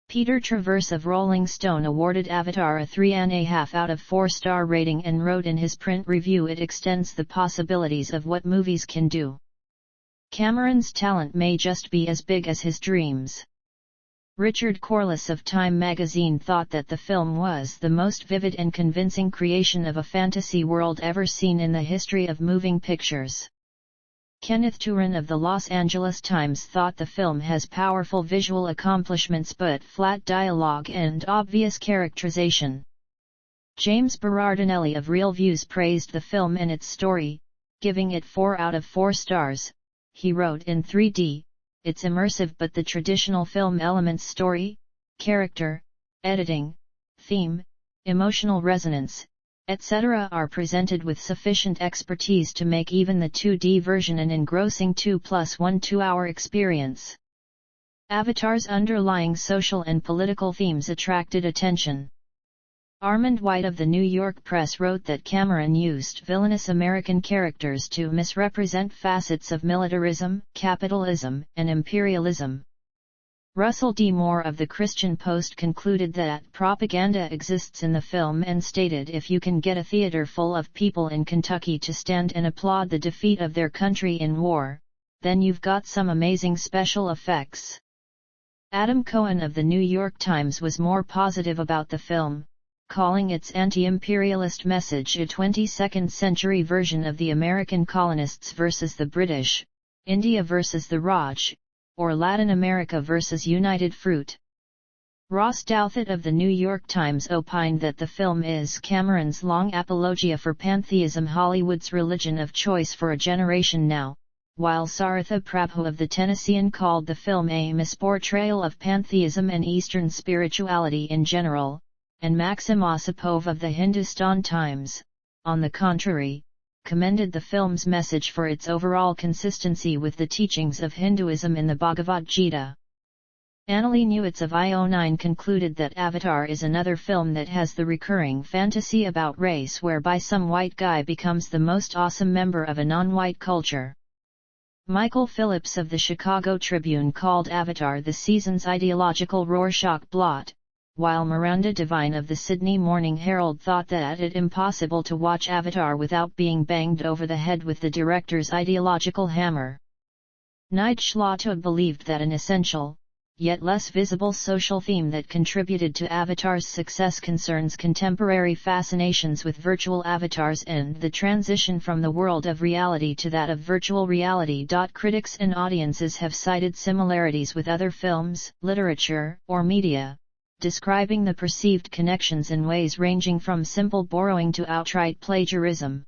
Peter Travers of Rolling Stone awarded Avatar a 3.5 out of 4-star rating and wrote in his print review it extends the possibilities of what movies can do. Cameron's talent may just be as big as his dreams. Richard Corliss of Time magazine thought that the film was the most vivid and convincing creation of a fantasy world ever seen in the history of moving pictures. Kenneth Turan of the Los Angeles Times thought the film has powerful visual accomplishments but flat dialogue and obvious characterization. James Berardinelli of Real Views praised the film and its story, giving it 4 out of 4 stars. He wrote in 3D, "It's immersive but the traditional film elements story, character, editing, theme, emotional resonance, etc. are presented with sufficient expertise to make even the 2D version an engrossing 2+1 2-hour experience." Avatar's underlying social and political themes attracted attention. Armand White of the New York Press wrote that Cameron used villainous American characters to misrepresent facets of militarism, capitalism, and imperialism. Russell D. Moore of the Christian Post concluded that propaganda exists in the film and stated if you can get a theater full of people in Kentucky to stand and applaud the defeat of their country in war, then you've got some amazing special effects. Adam Cohen of the New York Times was more positive about the film, calling its anti-imperialist message a 22nd century version of the American colonists versus the British, India versus the Raj, or Latin America versus United Fruit. Ross Douthat of the New York Times opined that the film is Cameron's long apologia for pantheism, Hollywood's religion of choice for a generation now, while Saratha Prabhu of the Tennessean called the film a misportrayal of pantheism and Eastern spirituality in general, and Maxim Osipov of the Hindustan Times, on the contrary, commended the film's message for its overall consistency with the teachings of Hinduism in the Bhagavad Gita. Annalee Newitz of IO9 concluded that Avatar is another film that has the recurring fantasy about race whereby some white guy becomes the most awesome member of a non-white culture. Michael Phillips of the Chicago Tribune called Avatar the season's ideological Rorschach blot, while Miranda Devine of the Sydney Morning Herald thought that it impossible to watch Avatar without being banged over the head with the director's ideological hammer. Nige Schlotog believed that an essential, yet less visible social theme that contributed to Avatar's success concerns contemporary fascinations with virtual avatars and the transition from the world of reality to that of virtual reality. Critics and audiences have cited similarities with other films, literature, or media, describing the perceived connections in ways ranging from simple borrowing to outright plagiarism.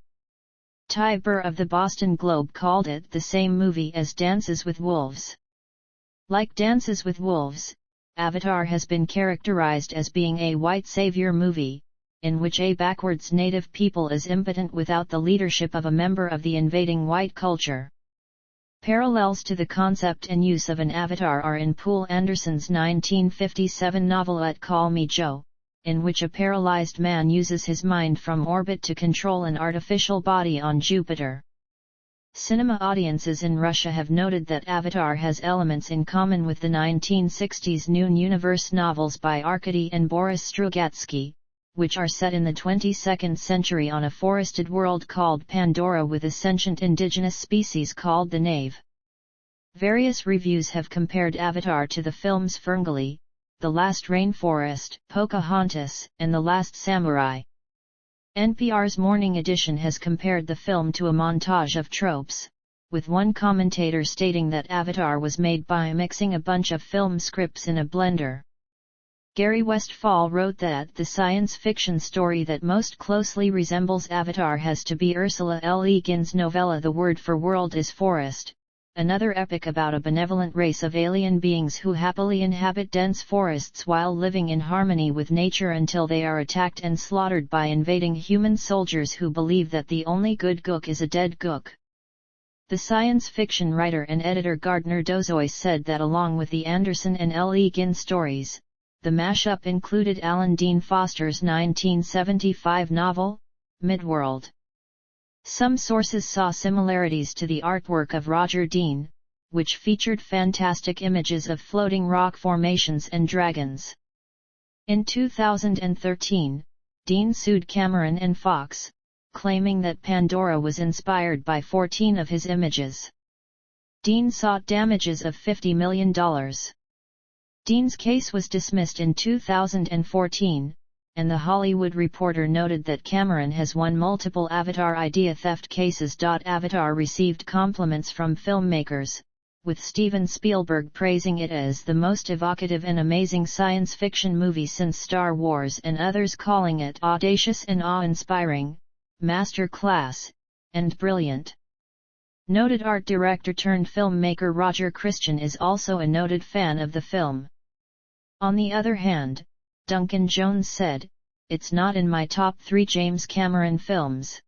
Ty Burr of the Boston Globe called it the same movie as Dances with Wolves. Like Dances with Wolves, Avatar has been characterized as being a white savior movie, in which a backwards native people is impotent without the leadership of a member of the invading white culture. Parallels to the concept and use of an avatar are in Poul Anderson's 1957 novelette Call Me Joe, in which a paralyzed man uses his mind from orbit to control an artificial body on Jupiter. Cinema audiences in Russia have noted that Avatar has elements in common with the 1960s Noon Universe novels by Arkady and Boris Strugatsky, which are set in the 22nd century on a forested world called Pandora with a sentient indigenous species called the Knave. Various reviews have compared Avatar to the films Ferngully, The Last Rainforest, Pocahontas, and The Last Samurai. NPR's Morning Edition has compared the film to a montage of tropes, with one commentator stating that Avatar was made by mixing a bunch of film scripts in a blender. Gary Westfall wrote that the science fiction story that most closely resembles Avatar has to be Ursula L. Le Guin's novella The Word for World is Forest, another epic about a benevolent race of alien beings who happily inhabit dense forests while living in harmony with nature until they are attacked and slaughtered by invading human soldiers who believe that the only good gook is a dead gook. The science fiction writer and editor Gardner Dozois said that along with the Anderson and L. Le Guin stories, the mashup included Alan Dean Foster's 1975 novel, Midworld. Some sources saw similarities to the artwork of Roger Dean, which featured fantastic images of floating rock formations and dragons. In 2013, Dean sued Cameron and Fox, claiming that Pandora was inspired by 14 of his images. Dean sought damages of $50 million. Dean's case was dismissed in 2014, and The Hollywood Reporter noted that Cameron has won multiple Avatar idea theft cases. Avatar received compliments from filmmakers, with Steven Spielberg praising it as the most evocative and amazing science fiction movie since Star Wars, and others calling it audacious and awe-inspiring, master class, and brilliant. Noted art director turned filmmaker Roger Christian is also a noted fan of the film. On the other hand, Duncan Jones said, "It's not in my top 3 James Cameron films.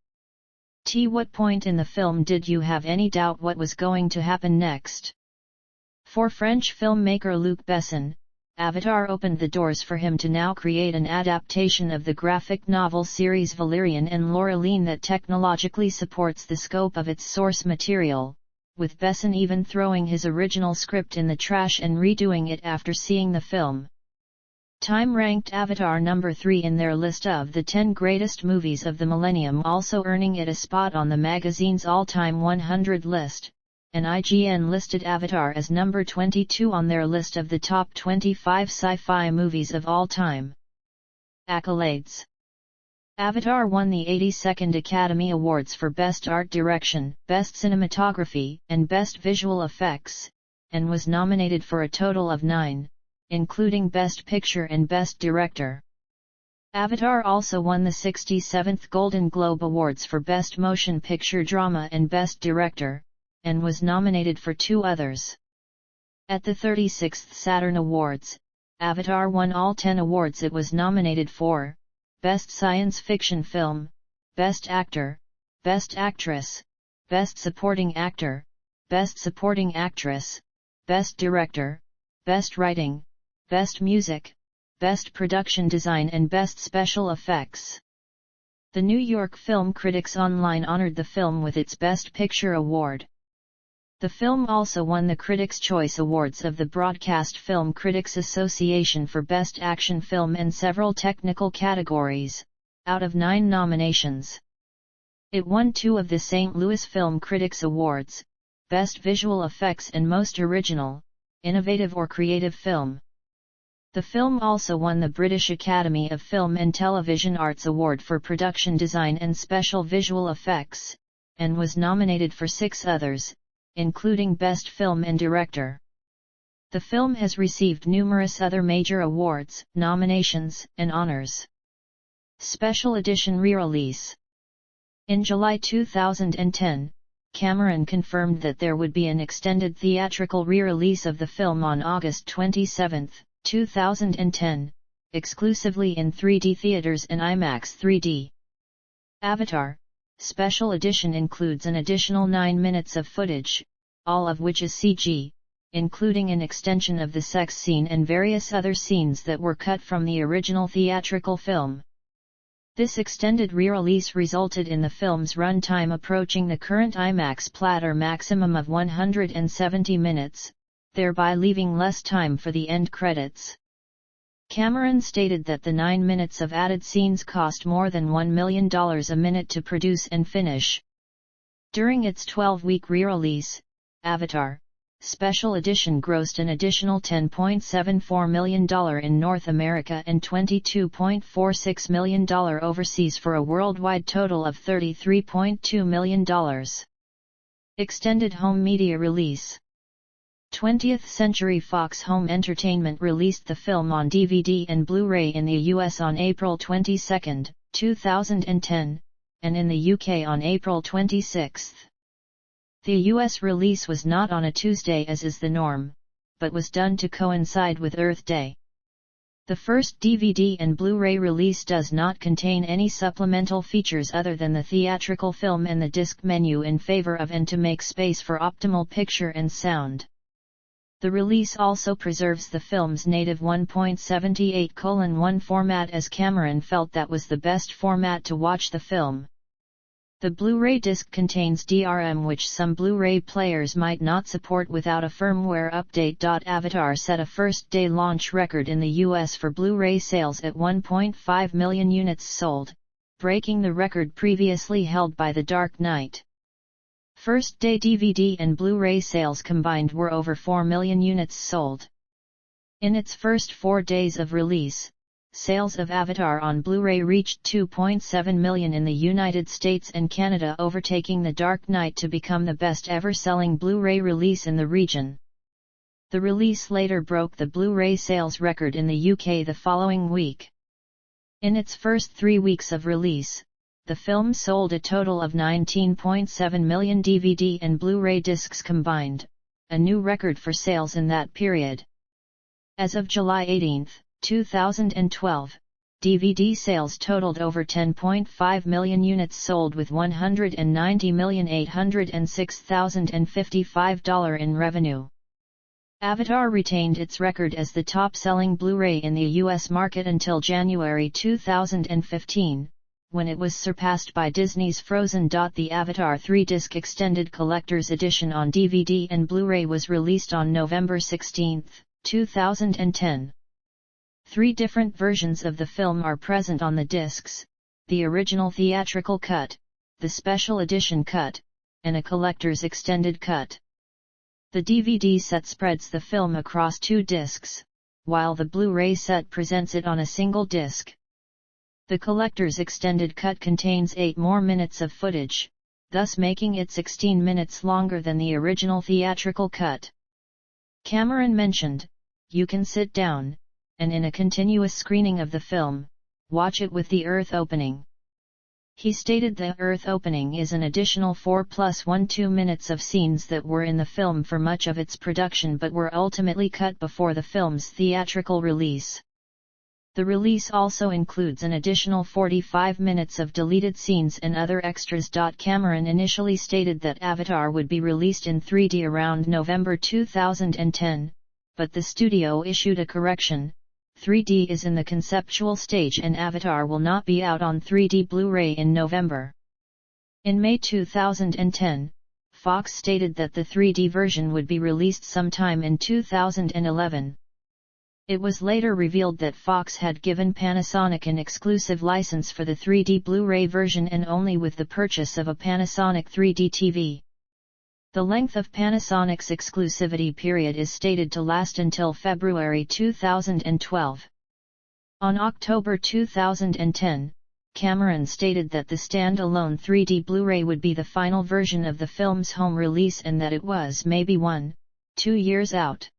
What point in the film did you have any doubt what was going to happen next?" For French filmmaker Luc Besson, Avatar opened the doors for him to now create an adaptation of the graphic novel series Valerian and Laureline that technologically supports the scope of its source material, with Besson even throwing his original script in the trash and redoing it after seeing the film. Time ranked Avatar number 3 in their list of the 10 greatest movies of the millennium, also earning it a spot on the magazine's all-time 100 list, and IGN listed Avatar as number 22 on their list of the top 25 sci-fi movies of all time. Accolades. Avatar won the 82nd Academy Awards for Best Art Direction, Best Cinematography, and Best Visual Effects, and was nominated for a total of 9. Including Best Picture and Best Director. Avatar also won the 67th Golden Globe Awards for Best Motion Picture Drama and Best Director, and was nominated for 2 others. At the 36th Saturn Awards, Avatar won all 10 awards it was nominated for: Best Science Fiction Film, Best Actor, Best Actress, Best Supporting Actor, Best Supporting Actress, Best Director, Best Writing, Best Music, Best Production Design and Best Special Effects. The New York Film Critics Online honored the film with its Best Picture award. The film also won the Critics' Choice Awards of the Broadcast Film Critics Association for Best Action Film and several technical categories, out of 9 nominations. It won 2 of the St. Louis Film Critics Awards, Best Visual Effects and Most Original, Innovative or Creative Film. The film also won the British Academy of Film and Television Arts Award for Production Design and Special Visual Effects, and was nominated for 6 others, including Best Film and Director. The film has received numerous other major awards, nominations, and honors. Special Edition Re-release. In July 2010, Cameron confirmed that there would be an extended theatrical re-release of the film on August 27, 2010, exclusively in 3D theaters and IMAX 3D. Avatar Special Edition includes an additional 9 minutes of footage, all of which is CG, including an extension of the sex scene and various other scenes that were cut from the original theatrical film. This extended re-release resulted in the film's runtime approaching the current IMAX platter maximum of 170 minutes, thereby leaving less time for the end credits. Cameron stated that the 9 minutes of added scenes cost more than $1 million a minute to produce and finish. During its 12-week re-release, Avatar Special Edition grossed an additional $10.74 million in North America and $22.46 million overseas for a worldwide total of $33.2 million. Extended Home Media Release. 20th Century Fox Home Entertainment released the film on DVD and Blu-ray in the US on April 22, 2010, and in the UK on April 26. The US release was not on a Tuesday as is the norm, but was done to coincide with Earth Day. The first DVD and Blu-ray release does not contain any supplemental features other than the theatrical film and the disc menu in favor of and to make space for optimal picture and sound. The release also preserves the film's native 1.78:1 format, as Cameron felt that was the best format to watch the film. The Blu-ray disc contains DRM, which some Blu-ray players might not support without a firmware update. Avatar set a first-day launch record in the US for Blu-ray sales at 1.5 million units sold, breaking the record previously held by The Dark Knight. First-day DVD and Blu-ray sales combined were over 4 million units sold. In its first 4 days of release, sales of Avatar on Blu-ray reached 2.7 million in the United States and Canada, overtaking The Dark Knight to become the best ever-selling Blu-ray release in the region. The release later broke the Blu-ray sales record in the UK the following week. In its first 3 weeks of release, the film sold a total of 19.7 million DVD and Blu-ray discs combined, a new record for sales in that period. As of July 18, 2012, DVD sales totaled over 10.5 million units sold, with $190,806,055 in revenue. Avatar retained its record as the top-selling Blu-ray in the US market until January 2015, when it was surpassed by Disney's Frozen. The Avatar 3-disc extended collector's edition on DVD and Blu-ray was released on November 16, 2010. 3 different versions of the film are present on the discs: the original theatrical cut, the special edition cut, and a collector's extended cut. The DVD set spreads the film across 2 discs, while the Blu-ray set presents it on a single disc. The collector's extended cut contains 8 more minutes of footage, thus making it 16 minutes longer than the original theatrical cut. Cameron mentioned, "You can sit down, and in a continuous screening of the film, watch it with the Earth opening." He stated the Earth opening is an additional 4+12 minutes of scenes that were in the film for much of its production but were ultimately cut before the film's theatrical release. The release also includes an additional 45 minutes of deleted scenes and other extras. Cameron initially stated that Avatar would be released in 3D around November 2010, but the studio issued a correction. 3D is in the conceptual stage and Avatar will not be out on 3D Blu-ray in November. In May 2010, Fox stated that the 3D version would be released sometime in 2011. It was later revealed that Fox had given Panasonic an exclusive license for the 3D Blu-ray version, and only with the purchase of a Panasonic 3D TV. The length of Panasonic's exclusivity period is stated to last until February 2012. On October 2010, Cameron stated that the standalone 3D Blu-ray would be the final version of the film's home release and that it was maybe 1-2 years out.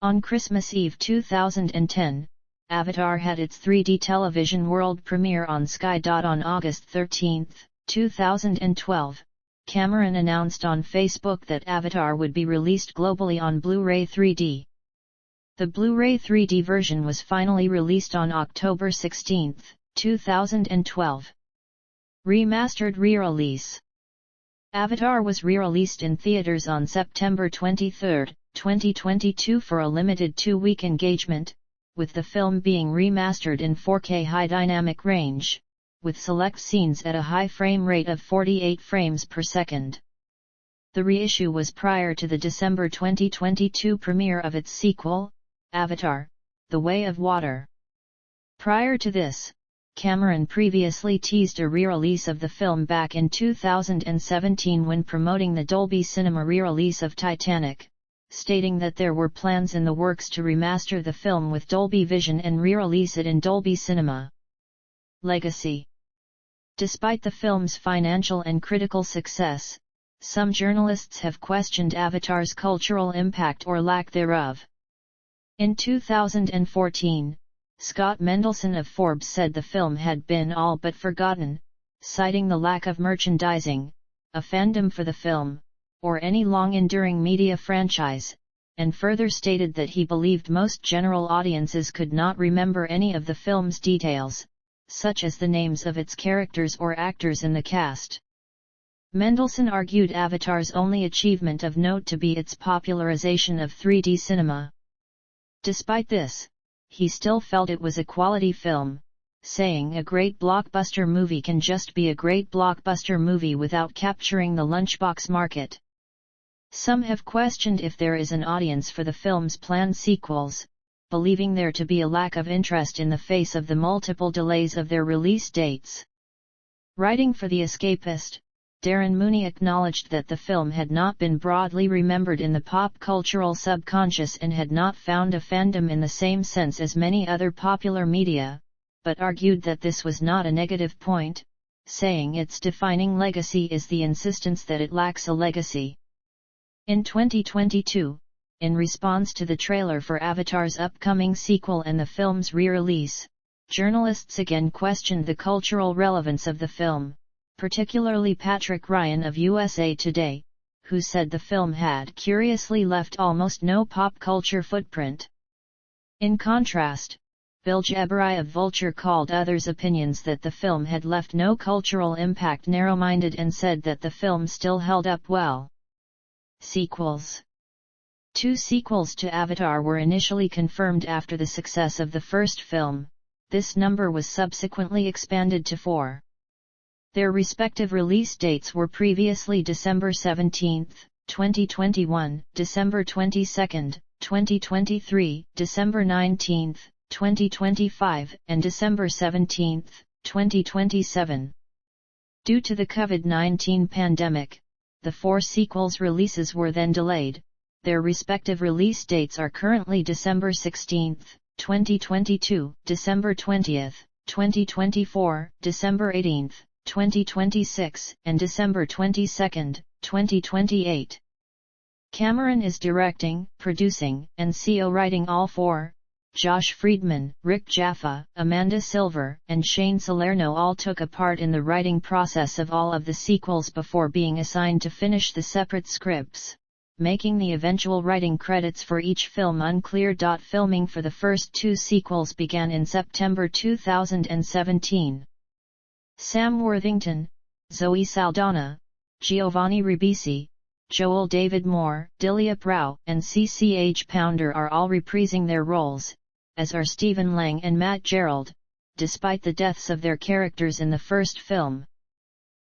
On Christmas Eve 2010, Avatar had its 3D television world premiere on Sky. On August 13, 2012, Cameron announced on Facebook that Avatar would be released globally on Blu-ray 3D. The Blu-ray 3D version was finally released on October 16, 2012. Remastered re-release. Avatar was re-released in theaters on September 23, 2022 for a limited 2-week engagement, with the film being remastered in 4K high dynamic range, with select scenes at a high frame rate of 48 frames per second. The reissue was prior to the December 2022 premiere of its sequel, Avatar: The Way of Water. Prior to this, Cameron previously teased a re-release of the film back in 2017 when promoting the Dolby Cinema re-release of Titanic, stating that there were plans in the works to remaster the film with Dolby Vision and re-release it in Dolby Cinema. Legacy. Despite the film's financial and critical success, some journalists have questioned Avatar's cultural impact or lack thereof. In 2014, Scott Mendelson of Forbes said the film had been all but forgotten, citing the lack of merchandising, a fandom for the film, or any long-enduring media franchise, and further stated that he believed most general audiences could not remember any of the film's details, such as the names of its characters or actors in the cast. Mendelsohn argued Avatar's only achievement of note to be its popularization of 3D cinema. Despite this, he still felt it was a quality film, saying a great blockbuster movie can just be a great blockbuster movie without capturing the lunchbox market. Some have questioned if there is an audience for the film's planned sequels, believing there to be a lack of interest in the face of the multiple delays of their release dates. Writing for The Escapist, Darren Mooney acknowledged that the film had not been broadly remembered in the pop cultural subconscious and had not found a fandom in the same sense as many other popular media, but argued that this was not a negative point, saying its defining legacy is the insistence that it lacks a legacy. In 2022, in response to the trailer for Avatar's upcoming sequel and the film's re-release, journalists again questioned the cultural relevance of the film, particularly Patrick Ryan of USA Today, who said the film had curiously left almost no pop culture footprint. In contrast, Bill Jebari of Vulture called others' opinions that the film had left no cultural impact narrow-minded and said that the film still held up well. Sequels. 2 sequels to Avatar were initially confirmed after the success of the first film. This number was subsequently expanded to 4. Their respective release dates were previously December 17, 2021, December 22, 2023, December 19, 2025, and December 17, 2027. Due to the COVID-19 pandemic, the 4 sequels' releases were then delayed. Their respective release dates are currently December 16, 2022, December 20, 2024, December 18, 2026, and December 22, 2028. Cameron is directing, producing, and co-writing all 4. Josh Friedman, Rick Jaffa, Amanda Silver, and Shane Salerno all took a part in the writing process of all of the sequels before being assigned to finish the separate scripts, making the eventual writing credits for each film unclear. Filming for the first 2 sequels began in September 2017. Sam Worthington, Zoe Saldana, Giovanni Ribisi, Joel David Moore, Dilip Rao, and CCH Pounder are all reprising their roles, as are Stephen Lang and Matt Gerald, despite the deaths of their characters in the first film.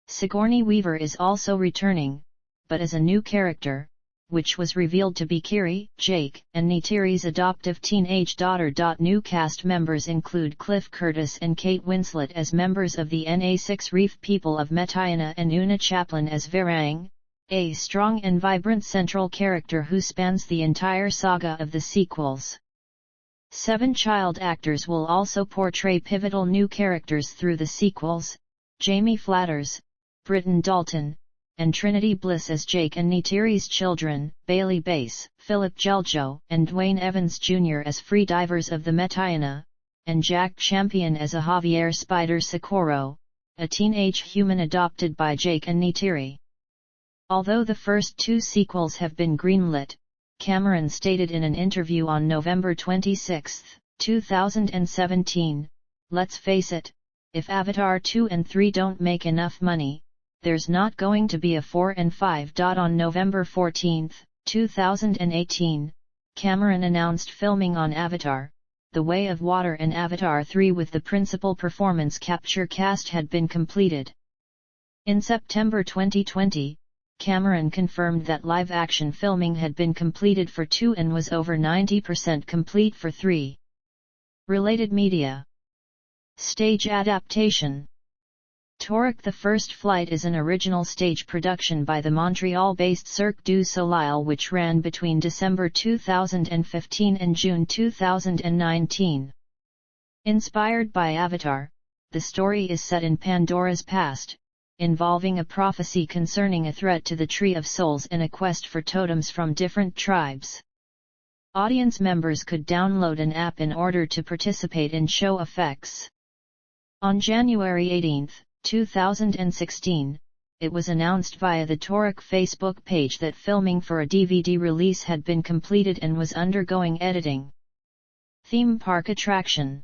Sigourney Weaver is also returning, but as a new character, which was revealed to be Kiri, Jake, and Neytiri's adoptive teenage daughter. New cast members include Cliff Curtis and Kate Winslet as members of the Na6 Reef people of Metiana and Una Chaplin as Varang, a strong and vibrant central character who spans the entire saga of the sequels. 7 child actors will also portray pivotal new characters through the sequels: Jamie Flatters, Britton Dalton, and Trinity Bliss as Jake and Neytiri's children, Bailey Bass, Philip Jeljo, and Dwayne Evans Jr. as free divers of the Metiana, and Jack Champion as a Javier Spider Socorro, a teenage human adopted by Jake and Neytiri. Although the first 2 sequels have been greenlit, Cameron stated in an interview on November 26, 2017, "Let's face it, if Avatar 2 and 3 don't make enough money, there's not going to be a 4 and 5." On November 14, 2018, Cameron announced filming on Avatar: The Way of Water and Avatar 3 with the principal performance capture cast had been completed. In September 2020, Cameron confirmed that live-action filming had been completed for 2 and was over 90% complete for 3. Related media. Stage adaptation. Torque: The First Flight is an original stage production by the Montreal-based Cirque du Soleil which ran between December 2015 and June 2019. Inspired by Avatar, the story is set in Pandora's past, involving a prophecy concerning a threat to the Tree of Souls and a quest for totems from different tribes. Audience members could download an app in order to participate in show effects. On January 18, 2016, it was announced via the Torque Facebook page that filming for a DVD release had been completed and was undergoing editing. Theme park attraction.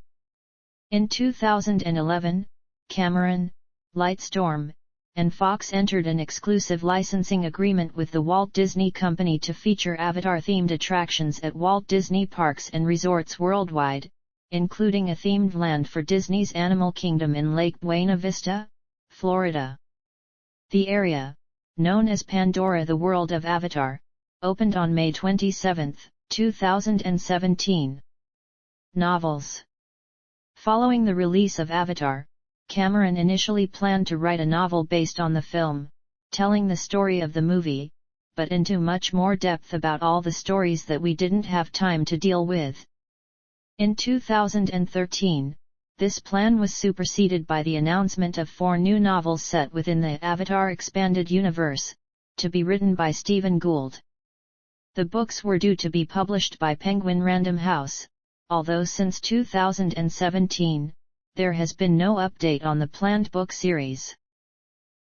In 2011, Cameron, Lightstorm, and Fox entered an exclusive licensing agreement with the Walt Disney Company to feature Avatar-themed attractions at Walt Disney Parks and Resorts worldwide, including a themed land for Disney's Animal Kingdom in Lake Buena Vista, Florida. The area, known as Pandora: The World of Avatar, opened on May 27, 2017. Novels. Following the release of Avatar, Cameron initially planned to write a novel based on the film, telling the story of the movie, but into much more depth about all the stories that we didn't have time to deal with. In 2013, this plan was superseded by the announcement of 4 new novels set within the Avatar Expanded Universe, to be written by Stephen Gould. The books were due to be published by Penguin Random House, although since 2017, there has been no update on the planned book series.